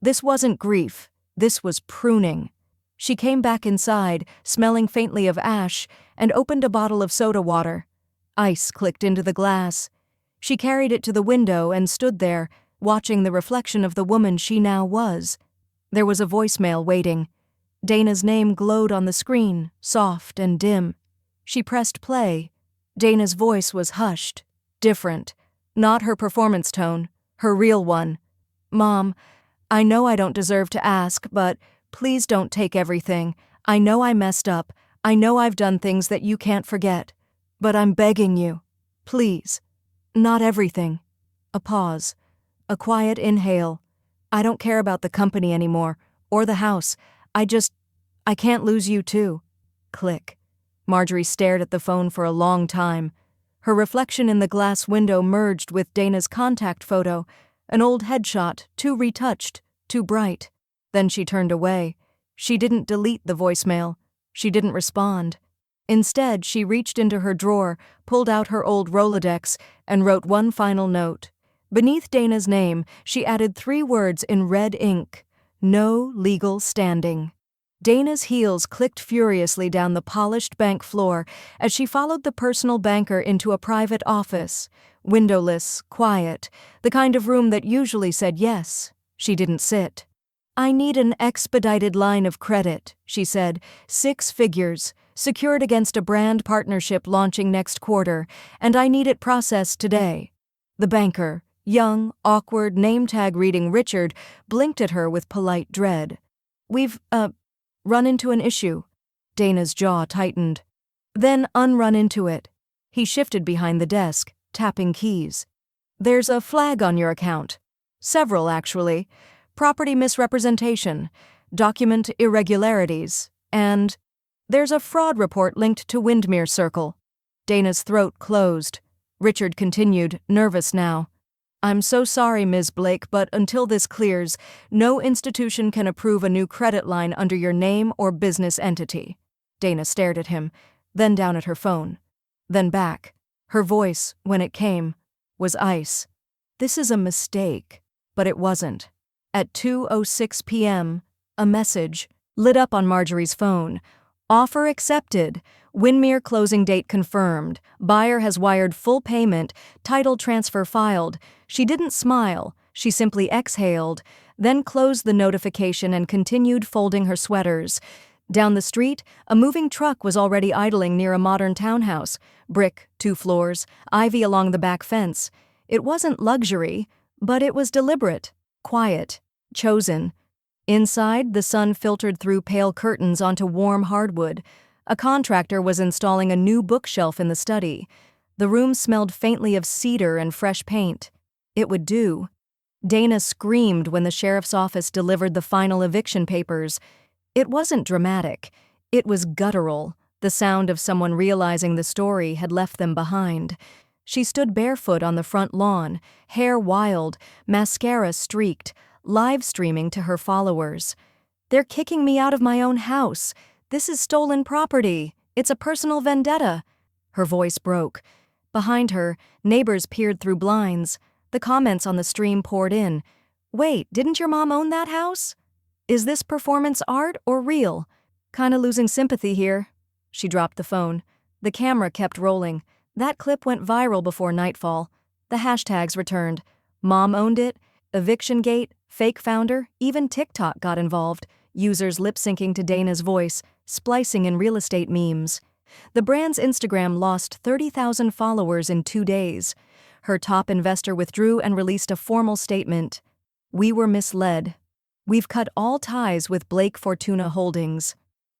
This wasn't grief. This was pruning. She came back inside, smelling faintly of ash, and opened a bottle of soda water. Ice clicked into the glass. She carried it to the window and stood there, watching the reflection of the woman she now was. There was a voicemail waiting. Dana's name glowed on the screen, soft and dim. She pressed play. Dana's voice was hushed, different. Not her performance tone, her real one. "Mom, I know I don't deserve to ask, but please don't take everything. I know I messed up. I know I've done things that you can't forget. But I'm begging you. Please. Not everything." A pause. A quiet inhale. "I don't care about the company anymore, or the house. I can't lose you too." Click. Marjorie stared at the phone for a long time. Her reflection in the glass window merged with Dana's contact photo, an old headshot, too retouched, too bright. Then she turned away. She didn't delete the voicemail. She didn't respond. Instead, she reached into her drawer, pulled out her old Rolodex, and wrote one final note. Beneath Dana's name, she added 3 words in red ink: "No legal standing." Dana's heels clicked furiously down the polished bank floor as she followed the personal banker into a private office. Windowless, quiet, the kind of room that usually said yes. She didn't sit. "I need an expedited line of credit," she said, 6 figures, secured against a brand partnership launching next quarter, "and I need it processed today." The banker, young, awkward, name-tag-reading Richard, blinked at her with polite dread. "We've, run into an issue." Dana's jaw tightened. "Then unrun into it." He shifted behind the desk, tapping keys. "There's a flag on your account. Several, actually. Property misrepresentation, document irregularities, and there's a fraud report linked to Windmere Circle." Dana's throat closed. Richard continued, nervous now. "I'm so sorry, Ms. Blake, but until this clears, no institution can approve a new credit line under your name or business entity." Dana stared at him, then down at her phone, then back. Her voice, when it came, was ice. "This is a mistake." But it wasn't. At 2:06 p.m., a message lit up on Marjorie's phone. "Offer accepted. Windmere closing date confirmed. Buyer has wired full payment. Title transfer filed." She didn't smile. She simply exhaled, then closed the notification and continued folding her sweaters. Down the street, a moving truck was already idling near a modern townhouse. Brick, 2 floors, ivy along the back fence. It wasn't luxury, but it was deliberate, quiet, chosen. Inside, the sun filtered through pale curtains onto warm hardwood. A contractor was installing a new bookshelf in the study. The room smelled faintly of cedar and fresh paint. It would do. Dana screamed when the sheriff's office delivered the final eviction papers. It wasn't dramatic. It was guttural, the sound of someone realizing the story had left them behind. She stood barefoot on the front lawn, hair wild, mascara streaked, live streaming to her followers. "They're kicking me out of my own house. This is stolen property. It's a personal vendetta." Her voice broke. Behind her, neighbors peered through blinds. The comments on the stream poured in. "Wait, didn't your mom own that house? Is this performance art or real? Kinda losing sympathy here." She dropped the phone. The camera kept rolling. That clip went viral before nightfall. The hashtags returned. Mom owned it, eviction gate, fake founder, even TikTok got involved, users lip-syncing to Dana's voice, splicing in real estate memes. The brand's Instagram lost 30,000 followers in 2 days. Her top investor withdrew and released a formal statement. "We were misled. We've cut all ties with Blake Fortuna Holdings."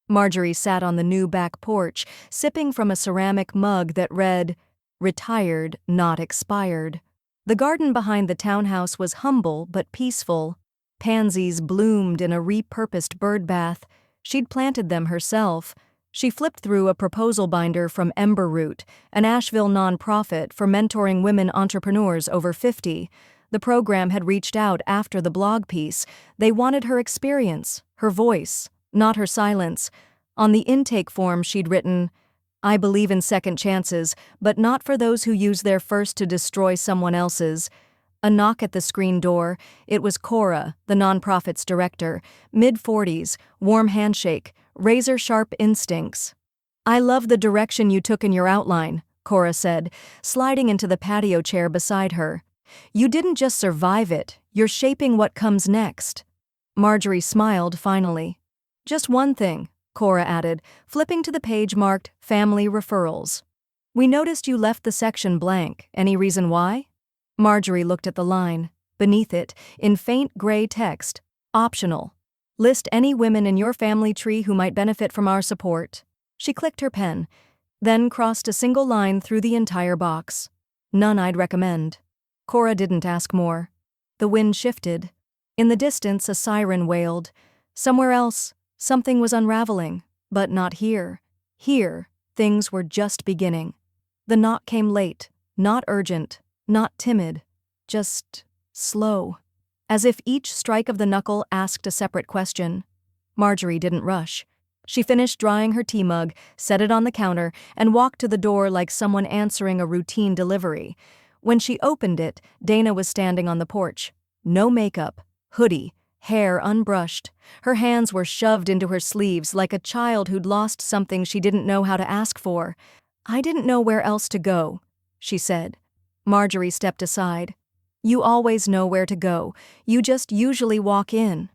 Marjorie sat on the new back porch, sipping from a ceramic mug that read, "Retired, not expired." The garden behind the townhouse was humble but peaceful. Pansies bloomed in a repurposed bird bath. She'd planted them herself. She flipped through a proposal binder from Ember Root, an Asheville nonprofit for mentoring women entrepreneurs over 50. The program had reached out after the blog piece. They wanted her experience, her voice, not her silence. On the intake form she'd written, "I believe in second chances, but not for those who use their first to destroy someone else's." A knock at the screen door. It was Cora, the nonprofit's director, mid-40s, warm handshake, razor-sharp instincts. "I love the direction you took in your outline. Cora said, sliding into the patio chair beside her. You didn't just survive it, you're shaping what comes next. Marjorie smiled finally. Just one thing, Cora added, flipping to the page marked Family Referrals. We noticed you left the section blank. Any reason why? Marjorie looked at the line. Beneath it, in faint gray text, optional. List any women in your family tree who might benefit from our support. She clicked her pen, then crossed a single line through the entire box. None I'd recommend. Cora didn't ask more. The wind shifted. In the distance, a siren wailed. Somewhere else, something was unraveling, but not here. Here, things were just beginning. The knock came late, not urgent, not timid, just slow. As if each strike of the knuckle asked a separate question. Marjorie didn't rush. She finished drying her tea mug, set it on the counter, and walked to the door like someone answering a routine delivery. When she opened it, Dana was standing on the porch. No makeup, hoodie, hair unbrushed. Her hands were shoved into her sleeves like a child who'd lost something she didn't know how to ask for. I didn't know where else to go, she said. Marjorie stepped aside. You always know where to go. You just usually walk in.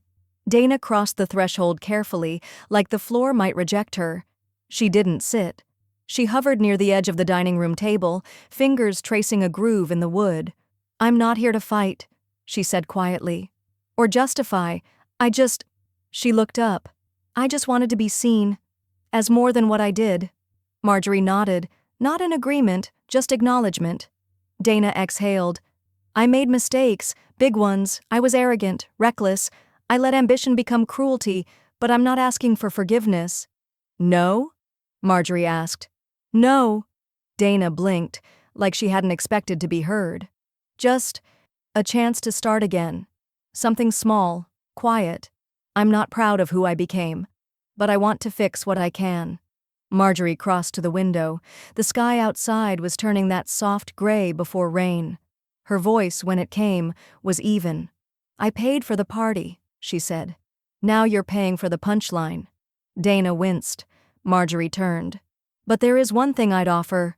Dana crossed the threshold carefully, like the floor might reject her. She didn't sit. She hovered near the edge of the dining room table, fingers tracing a groove in the wood. I'm not here to fight, she said quietly. Or justify. She looked up. I just wanted to be seen. As more than what I did. Marjorie nodded, not in agreement, just acknowledgement. Dana exhaled. I made mistakes, big ones. I was arrogant, reckless. I let ambition become cruelty, but I'm not asking for forgiveness. No? Marjorie asked. No. Dana blinked, like she hadn't expected to be heard. Just a chance to start again. Something small, quiet. I'm not proud of who I became, but I want to fix what I can. Marjorie crossed to the window. The sky outside was turning that soft gray before rain. Her voice, when it came, was even. I paid for the party, she said. Now you're paying for the punchline. Dana winced. Marjorie turned. But there is one thing I'd offer.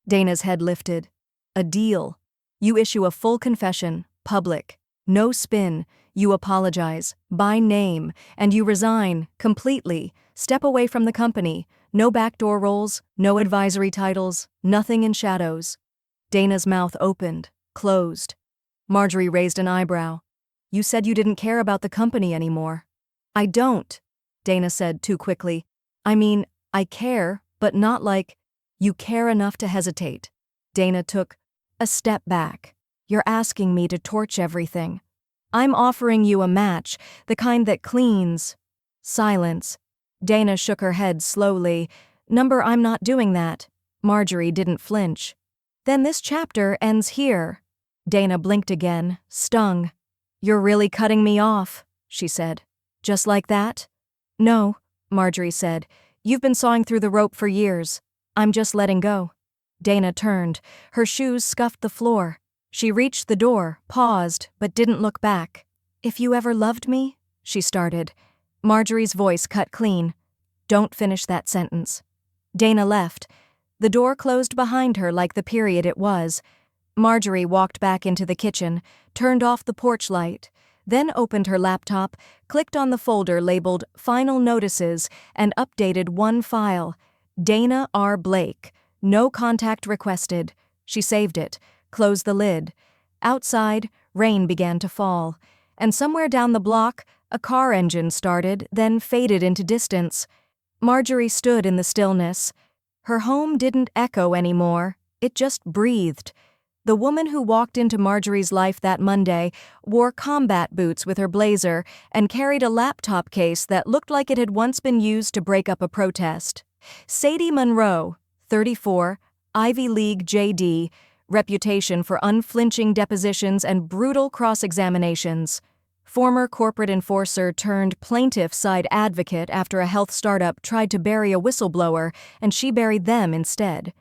Dana's head lifted. A deal. You issue a full confession, public. No spin. You apologize, by name, and you resign, completely. Step away from the company. No backdoor roles, no advisory titles, nothing in shadows. Dana's mouth opened. Closed. Marjorie raised an eyebrow. You said you didn't care about the company anymore. I don't, Dana said too quickly. I mean, I care, but not like, you care enough to hesitate. Dana took a step back. You're asking me to torch everything. I'm offering you a match, the kind that cleans. Silence. Dana shook her head slowly. I'm not doing that. Marjorie didn't flinch. Then this chapter ends here. Dana blinked again, stung. You're really cutting me off, she said. Just like that? No, Marjorie said. You've been sawing through the rope for years. I'm just letting go. Dana turned. Her shoes scuffed the floor. She reached the door, paused, but didn't look back. If you ever loved me, she started. Marjorie's voice cut clean. Don't finish that sentence. Dana left. The door closed behind her like the period it was. Marjorie walked back into the kitchen, turned off the porch light, then opened her laptop, clicked on the folder labeled Final Notices, and updated one file. Dana R. Blake. No contact requested. She saved it, closed the lid. Outside, rain began to fall, and somewhere down the block, a car engine started, then faded into distance. Marjorie stood in the stillness. Her home didn't echo anymore, it just breathed. The woman who walked into Marjorie's life that Monday wore combat boots with her blazer and carried a laptop case that looked like it had once been used to break up a protest. Sadie Monroe, 34, Ivy League JD, reputation for unflinching depositions and brutal cross-examinations. Former corporate enforcer turned plaintiff-side advocate after a health startup tried to bury a whistleblower and she buried them instead.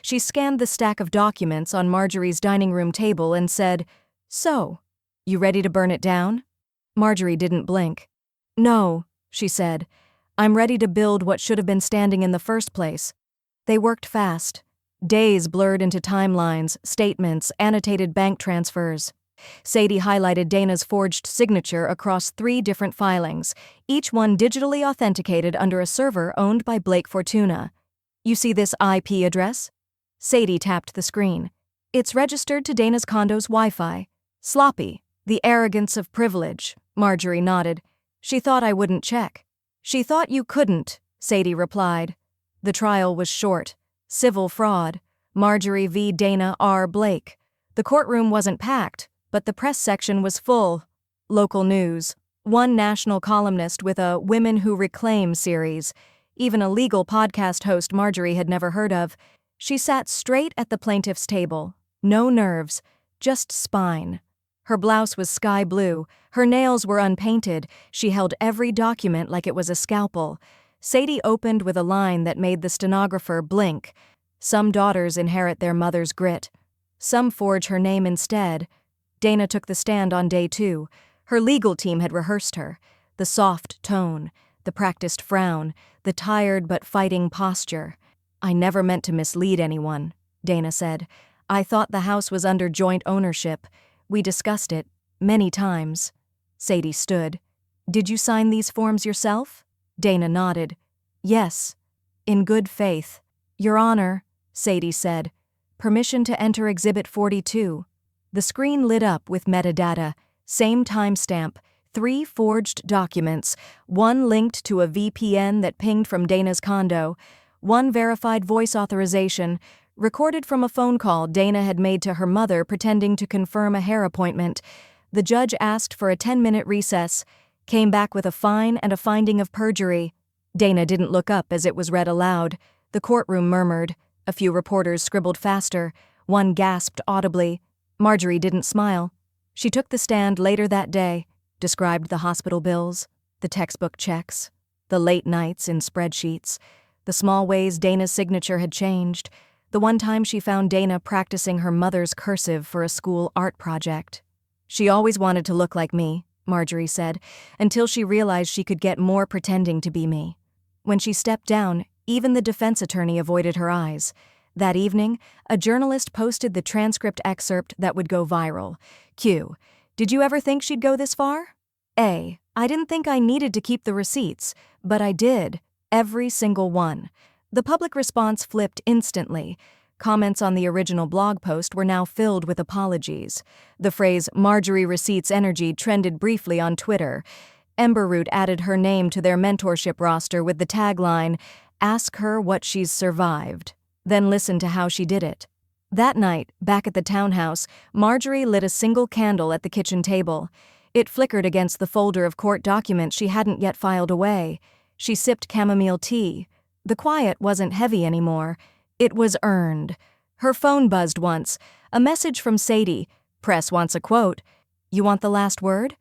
She scanned the stack of documents on Marjorie's dining room table and said, "So, you ready to burn it down?" Marjorie didn't blink. "No," she said. "I'm ready to build what should have been standing in the first place." They worked fast. Days blurred into timelines, statements, annotated bank transfers. Sadie highlighted Dana's forged signature across 3 different filings, each one digitally authenticated under a server owned by Blake Fortuna. "You see this IP address?" Sadie tapped the screen. "It's registered to Dana's condo's Wi-Fi." "Sloppy. The arrogance of privilege," Marjorie nodded. "She thought I wouldn't check." "She thought you couldn't," Sadie replied. The trial was short. Civil fraud. Marjorie v. Dana R. Blake. The courtroom wasn't packed, but the press section was full. Local news. One national columnist with a Women Who Reclaim series. Even a legal podcast host Marjorie had never heard of. She sat straight at the plaintiff's table. No nerves, just spine. Her blouse was sky blue. Her nails were unpainted. She held every document like it was a scalpel. Sadie opened with a line that made the stenographer blink. "Some daughters inherit their mother's grit. Some forge her name instead." Dana took the stand on day 2. Her legal team had rehearsed her. The soft tone, the practiced frown, the tired but fighting posture. "I never meant to mislead anyone," Dana said. "I thought the house was under joint ownership. We discussed it many times." Sadie stood. "Did you sign these forms yourself?" Dana nodded. "Yes, in good faith." "Your Honor," Sadie said. "Permission to enter Exhibit 42. The screen lit up with metadata, same timestamp, 3 forged documents, one linked to a VPN that pinged from Dana's condo, one verified voice authorization, recorded from a phone call Dana had made to her mother pretending to confirm a hair appointment. The judge asked for a 10-minute recess, came back with a fine and a finding of perjury. Dana didn't look up as it was read aloud. The courtroom murmured. A few reporters scribbled faster. One gasped audibly. Marjorie didn't smile. She took the stand later that day, described the hospital bills, the textbook checks, the late nights in spreadsheets, the small ways Dana's signature had changed, the one time she found Dana practicing her mother's cursive for a school art project. "She always wanted to look like me," Marjorie said, until she realized she could get more pretending to be me. When she stepped down, even the defense attorney avoided her eyes. That evening, a journalist posted the transcript excerpt that would go viral. Q. "Did you ever think she'd go this far?" A. "I didn't think I needed to keep the receipts, but I did. Every single one." The public response flipped instantly. Comments on the original blog post were now filled with apologies. The phrase "Marjorie Receipts Energy" trended briefly on Twitter. Emberroot added her name to their mentorship roster with the tagline, "Ask her what she's survived. Then listen to how she did it." That night, back at the townhouse, Marjorie lit a single candle at the kitchen table. It flickered against the folder of court documents she hadn't yet filed away. She sipped chamomile tea. The quiet wasn't heavy anymore. It was earned. Her phone buzzed once. A message from Sadie. "Press wants a quote. You want the last word?"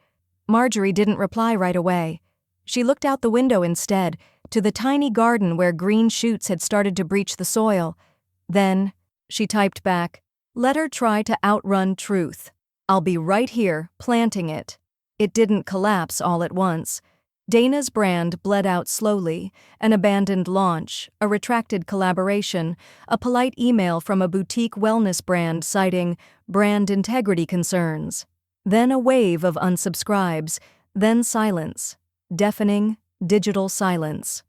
Marjorie didn't reply right away. She looked out the window instead, to the tiny garden where green shoots had started to breach the soil. Then, she typed back, "Let her try to outrun truth. I'll be right here, planting it." It didn't collapse all at once. Dana's brand bled out slowly, an abandoned launch, a retracted collaboration, a polite email from a boutique wellness brand citing brand integrity concerns. Then a wave of unsubscribes, then silence. Deafening, digital silence.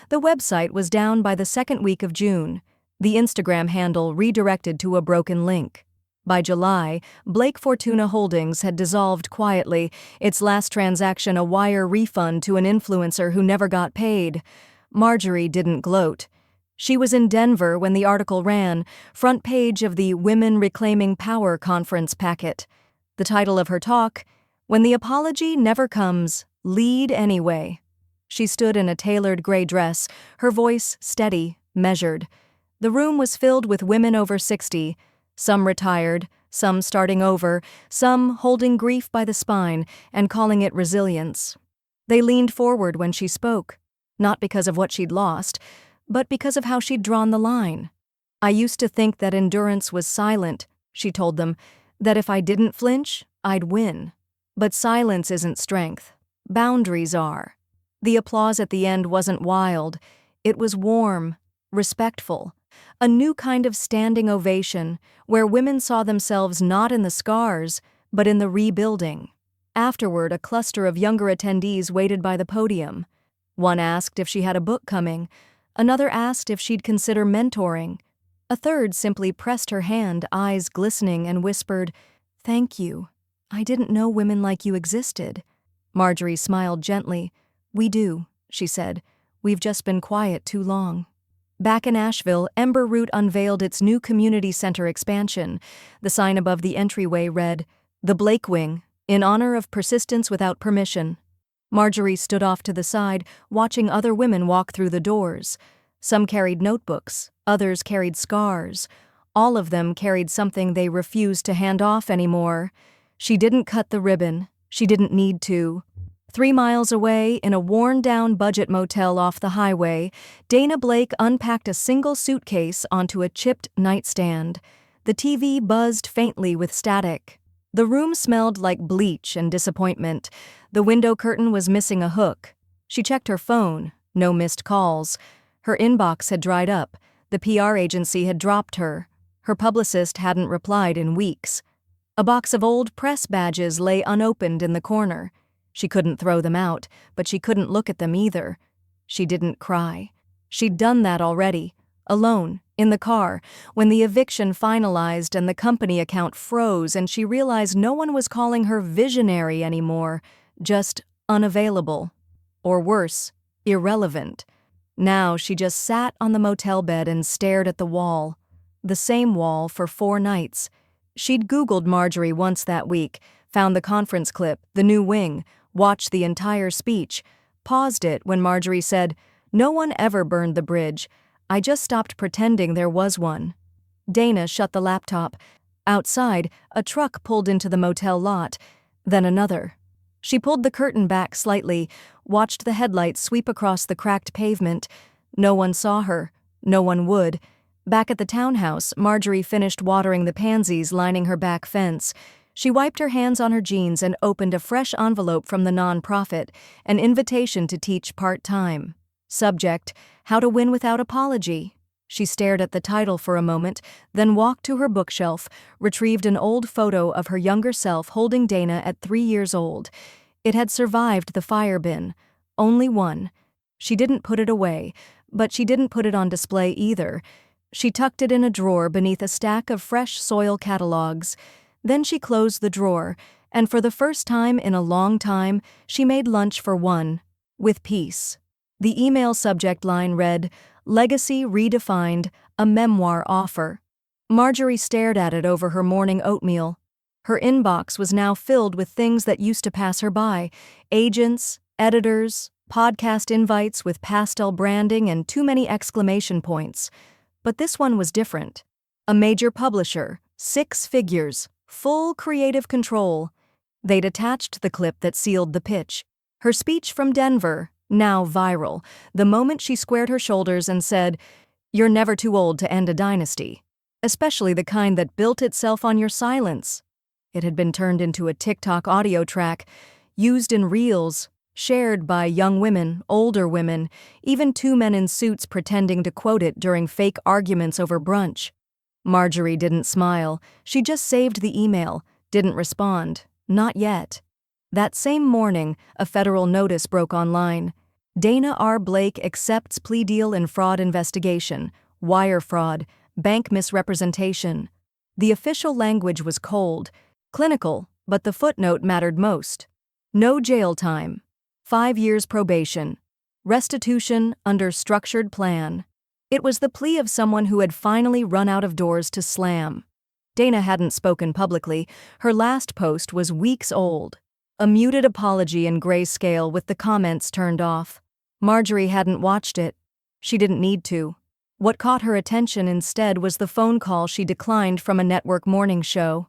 The website was down by the second week of June. The Instagram handle redirected to a broken link. By July, Blake Fortuna Holdings had dissolved quietly, its last transaction a wire refund to an influencer who never got paid. Marjorie didn't gloat. She was in Denver when the article ran, front page of the Women Reclaiming Power conference packet. The title of her talk, "When the Apology Never Comes, Lead Anyway." She stood in a tailored gray dress, her voice steady, measured. The room was filled with women over 60, some retired, some starting over, some holding grief by the spine and calling it resilience. They leaned forward when she spoke, not because of what she'd lost, but because of how she'd drawn the line. "I used to think that endurance was silent," she told them, "that if I didn't flinch, I'd win. But silence isn't strength. Boundaries are." The applause at the end wasn't wild. It was warm, respectful. a new kind of standing ovation, where women saw themselves not in the scars, but in the rebuilding. Afterward, a cluster of younger attendees waited by the podium. One asked if she had a book coming. Another asked if she'd consider mentoring. A third simply pressed her hand, eyes glistening, and whispered, "Thank you. I didn't know women like you existed." Marjorie smiled gently. "We do," she said. "We've just been quiet too long." Back in Asheville, Ember Root unveiled its new community center expansion. The sign above the entryway read, "The Blake Wing, in honor of persistence without permission." Marjorie stood off to the side, watching other women walk through the doors. Some carried notebooks, others carried scars. All of them carried something they refused to hand off anymore. She didn't cut the ribbon. She didn't need to. 3 miles away, in a worn-down budget motel off the highway, Dana Blake unpacked a single suitcase onto a chipped nightstand. The TV buzzed faintly with static. The room smelled like bleach and disappointment. The window curtain was missing a hook. She checked her phone. No missed calls. Her inbox had dried up. The PR agency had dropped her. Her publicist hadn't replied in weeks. A box of old press badges lay unopened in the corner. She couldn't throw them out, but she couldn't look at them either. She didn't cry. She'd done that already, alone, in the car, when the eviction finalized and the company account froze and she realized no one was calling her visionary anymore, just unavailable. Or worse, irrelevant. Now she just sat on the motel bed and stared at the wall. The same wall for 4 nights. She'd Googled Marjorie once that week, found the conference clip, the new wing, watched the entire speech, paused it when Marjorie said, "No one ever burned the bridge. I just stopped pretending there was one." Dana shut the laptop. Outside, a truck pulled into the motel lot, then another. She pulled the curtain back slightly, watched the headlights sweep across the cracked pavement. No one saw her. No one would. Back at the townhouse, Marjorie finished watering the pansies lining her back fence. She wiped her hands on her jeans and opened a fresh envelope from the nonprofit, an invitation to teach part-time. Subject, "How to Win Without Apology." She stared at the title for a moment, then walked to her bookshelf, retrieved an old photo of her younger self holding Dana at 3 years old. It had survived the fire bin. Only one. She didn't put it away, but she didn't put it on display either. She tucked it in a drawer beneath a stack of fresh soil catalogs. Then she closed the drawer, and for the first time in a long time, she made lunch for one, with peace. The email subject line read, "Legacy Redefined, a memoir offer." Marjorie stared at it over her morning oatmeal. Her inbox was now filled with things that used to pass her by: agents, editors, podcast invites with pastel branding and too many exclamation points. But this one was different. A major publisher, 6 figures, full creative control. They'd attached the clip that sealed the pitch. Her speech from Denver, now viral, the moment she squared her shoulders and said, "You're never too old to end a dynasty, especially the kind that built itself on your silence." It had been turned into a TikTok audio track, used in reels, shared by young women, older women, even 2 men in suits pretending to quote it during fake arguments over brunch. Marjorie didn't smile. She just saved the email, didn't respond. Not yet. That same morning, a federal notice broke online. Dana R. Blake accepts plea deal in fraud investigation, wire fraud, bank misrepresentation. The official language was cold, clinical, but the footnote mattered most. No jail time. 5 years probation. Restitution under structured plan. It was the plea of someone who had finally run out of doors to slam. Dana hadn't spoken publicly. Her last post was weeks old. A muted apology in grayscale with the comments turned off. Marjorie hadn't watched it. She didn't need to. What caught her attention instead was the phone call she declined from a network morning show.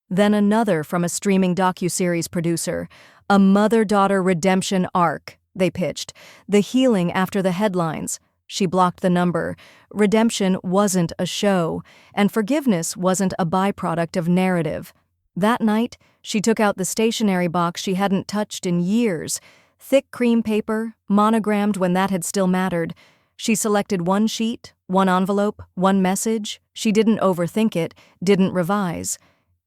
Then another from a streaming docuseries producer. A mother-daughter redemption arc, they pitched. The healing after the headlines. She blocked the number. Redemption wasn't a show, and forgiveness wasn't a byproduct of narrative. That night, she took out the stationery box she hadn't touched in years. Thick cream paper, monogrammed when that had still mattered. She selected one sheet, one envelope, one message. She didn't overthink it, didn't revise.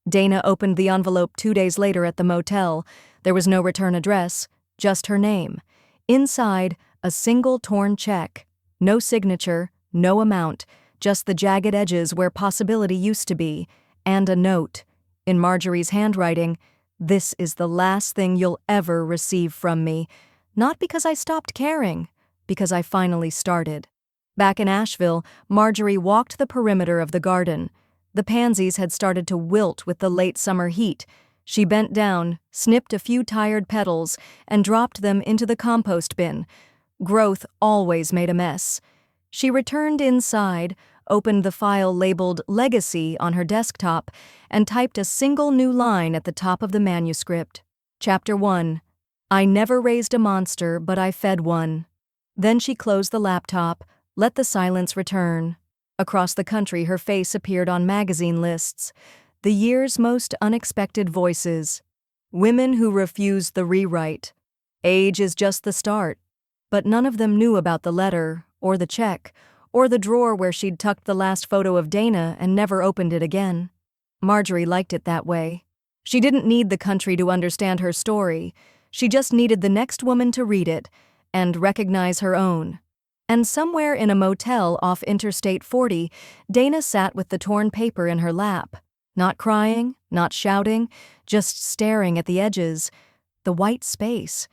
Dana opened the envelope 2 days later at the motel. There was no return address, just her name. Inside, a single torn check. No signature, no amount, just the jagged edges where possibility used to be, and a note. In Marjorie's handwriting, "This is the last thing you'll ever receive from me. Not because I stopped caring, because I finally started." Back in Asheville, Marjorie walked the perimeter of the garden. The pansies had started to wilt with the late summer heat. She bent down, snipped a few tired petals, and dropped them into the compost bin. Growth always made a mess. She returned inside, opened the file labeled Legacy on her desktop, and typed a single new line at the top of the manuscript. Chapter 1. I never raised a monster, but I fed one. Then she closed the laptop, let the silence return. Across the country, her face appeared on magazine lists. The year's most unexpected voices. Women who refused the rewrite. Age is just the start. But none of them knew about the letter, or the check, or the drawer where she'd tucked the last photo of Dana and never opened it again. Marjorie liked it that way. She didn't need the country to understand her story. She just needed the next woman to read it and recognize her own. And somewhere in a motel off Interstate 40, Dana sat with the torn paper in her lap. Not crying, not shouting, just staring at the edges. The white space.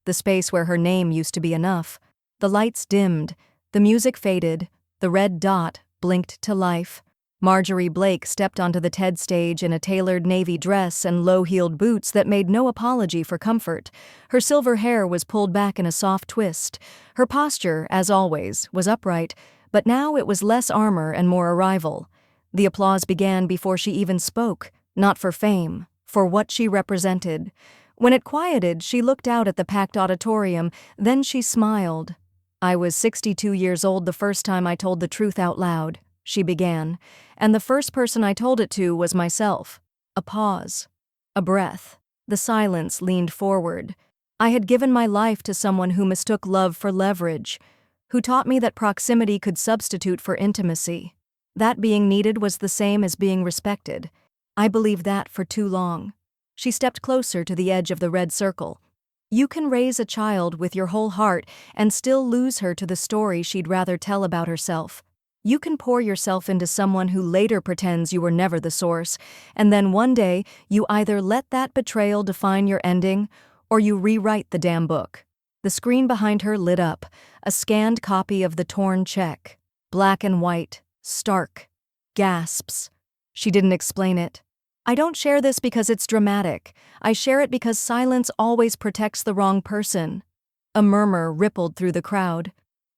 The space where her name used to be enough. The lights dimmed. The music faded. The red dot blinked to life. Marjorie Blake stepped onto the TED stage in a tailored navy dress and low-heeled boots that made no apology for comfort. Her silver hair was pulled back in a soft twist. Her posture, as always, was upright, but now it was less armor and more arrival. The applause began before she even spoke, not for fame, for what she represented. When it quieted, she looked out at the packed auditorium, then she smiled. I was 62 years old the first time I told the truth out loud, she began, and the first person I told it to was myself. A pause. A breath. The silence leaned forward. I had given my life to someone who mistook love for leverage, who taught me that proximity could substitute for intimacy. That being needed was the same as being respected. I believed that for too long. She stepped closer to the edge of the red circle. You can raise a child with your whole heart and still lose her to the story she'd rather tell about herself. You can pour yourself into someone who later pretends you were never the source, and then one day you either let that betrayal define your ending or you rewrite the damn book. The screen behind her lit up, a scanned copy of the torn check. Black and white, stark. Gasps. She didn't explain it. I don't share this because it's dramatic. I share it because silence always protects the wrong person. A murmur rippled through the crowd.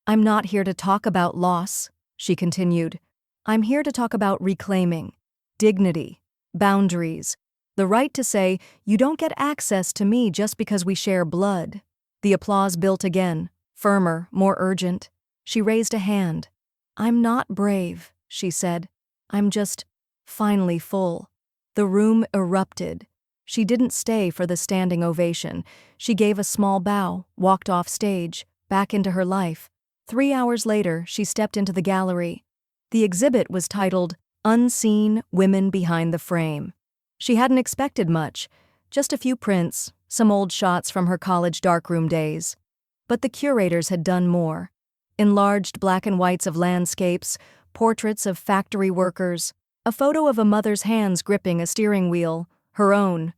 I'm not here to talk about loss, she continued. I'm here to talk about reclaiming, dignity, boundaries, the right to say, you don't get access to me just because we share blood. The applause built again, firmer, more urgent. She raised a hand. I'm not brave, she said. I'm just finally full. The room erupted. She didn't stay for the standing ovation. She gave a small bow, walked off stage, back into her life. 3 hours later, she stepped into the gallery. The exhibit was titled, Unseen Women Behind the Frame. She hadn't expected much, just a few prints, some old shots from her college darkroom days. But the curators had done more. Enlarged black and whites of landscapes, portraits of factory workers, a photo of a mother's hands gripping a steering wheel, her own.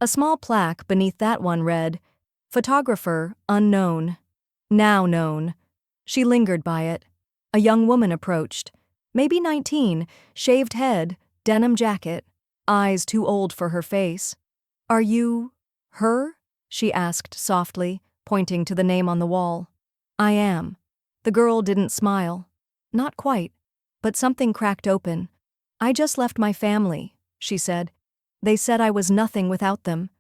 A small plaque beneath that one read, Photographer unknown, now known. She lingered by it. A young woman approached, maybe 19, shaved head, denim jacket, eyes too old for her face. Are you her? She asked softly, pointing to the name on the wall. I am. The girl didn't smile. Not quite, but something cracked open. I just left my family, she said. They said I was nothing without them.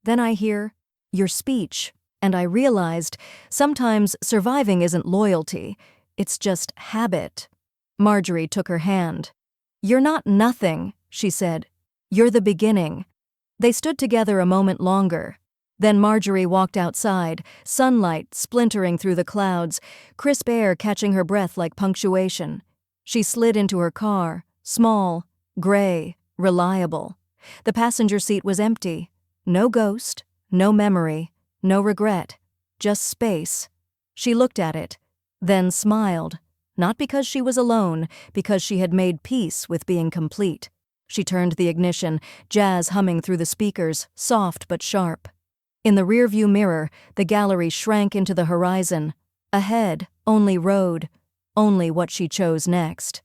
Then I hear, your speech, and I realized sometimes surviving isn't loyalty, it's just habit. Marjorie took her hand. You're not nothing, she said. You're the beginning. They stood together a moment longer. Then Marjorie walked outside, sunlight splintering through the clouds, crisp air catching her breath like punctuation. She slid into her car, small, gray, reliable. The passenger seat was empty. No ghost, no memory, no regret, just space. She looked at it, then smiled, not because she was alone, because she had made peace with being complete. She turned the ignition, jazz humming through the speakers, soft but sharp. In the rearview mirror, the gallery shrank into the horizon. Ahead, only road, only what she chose next.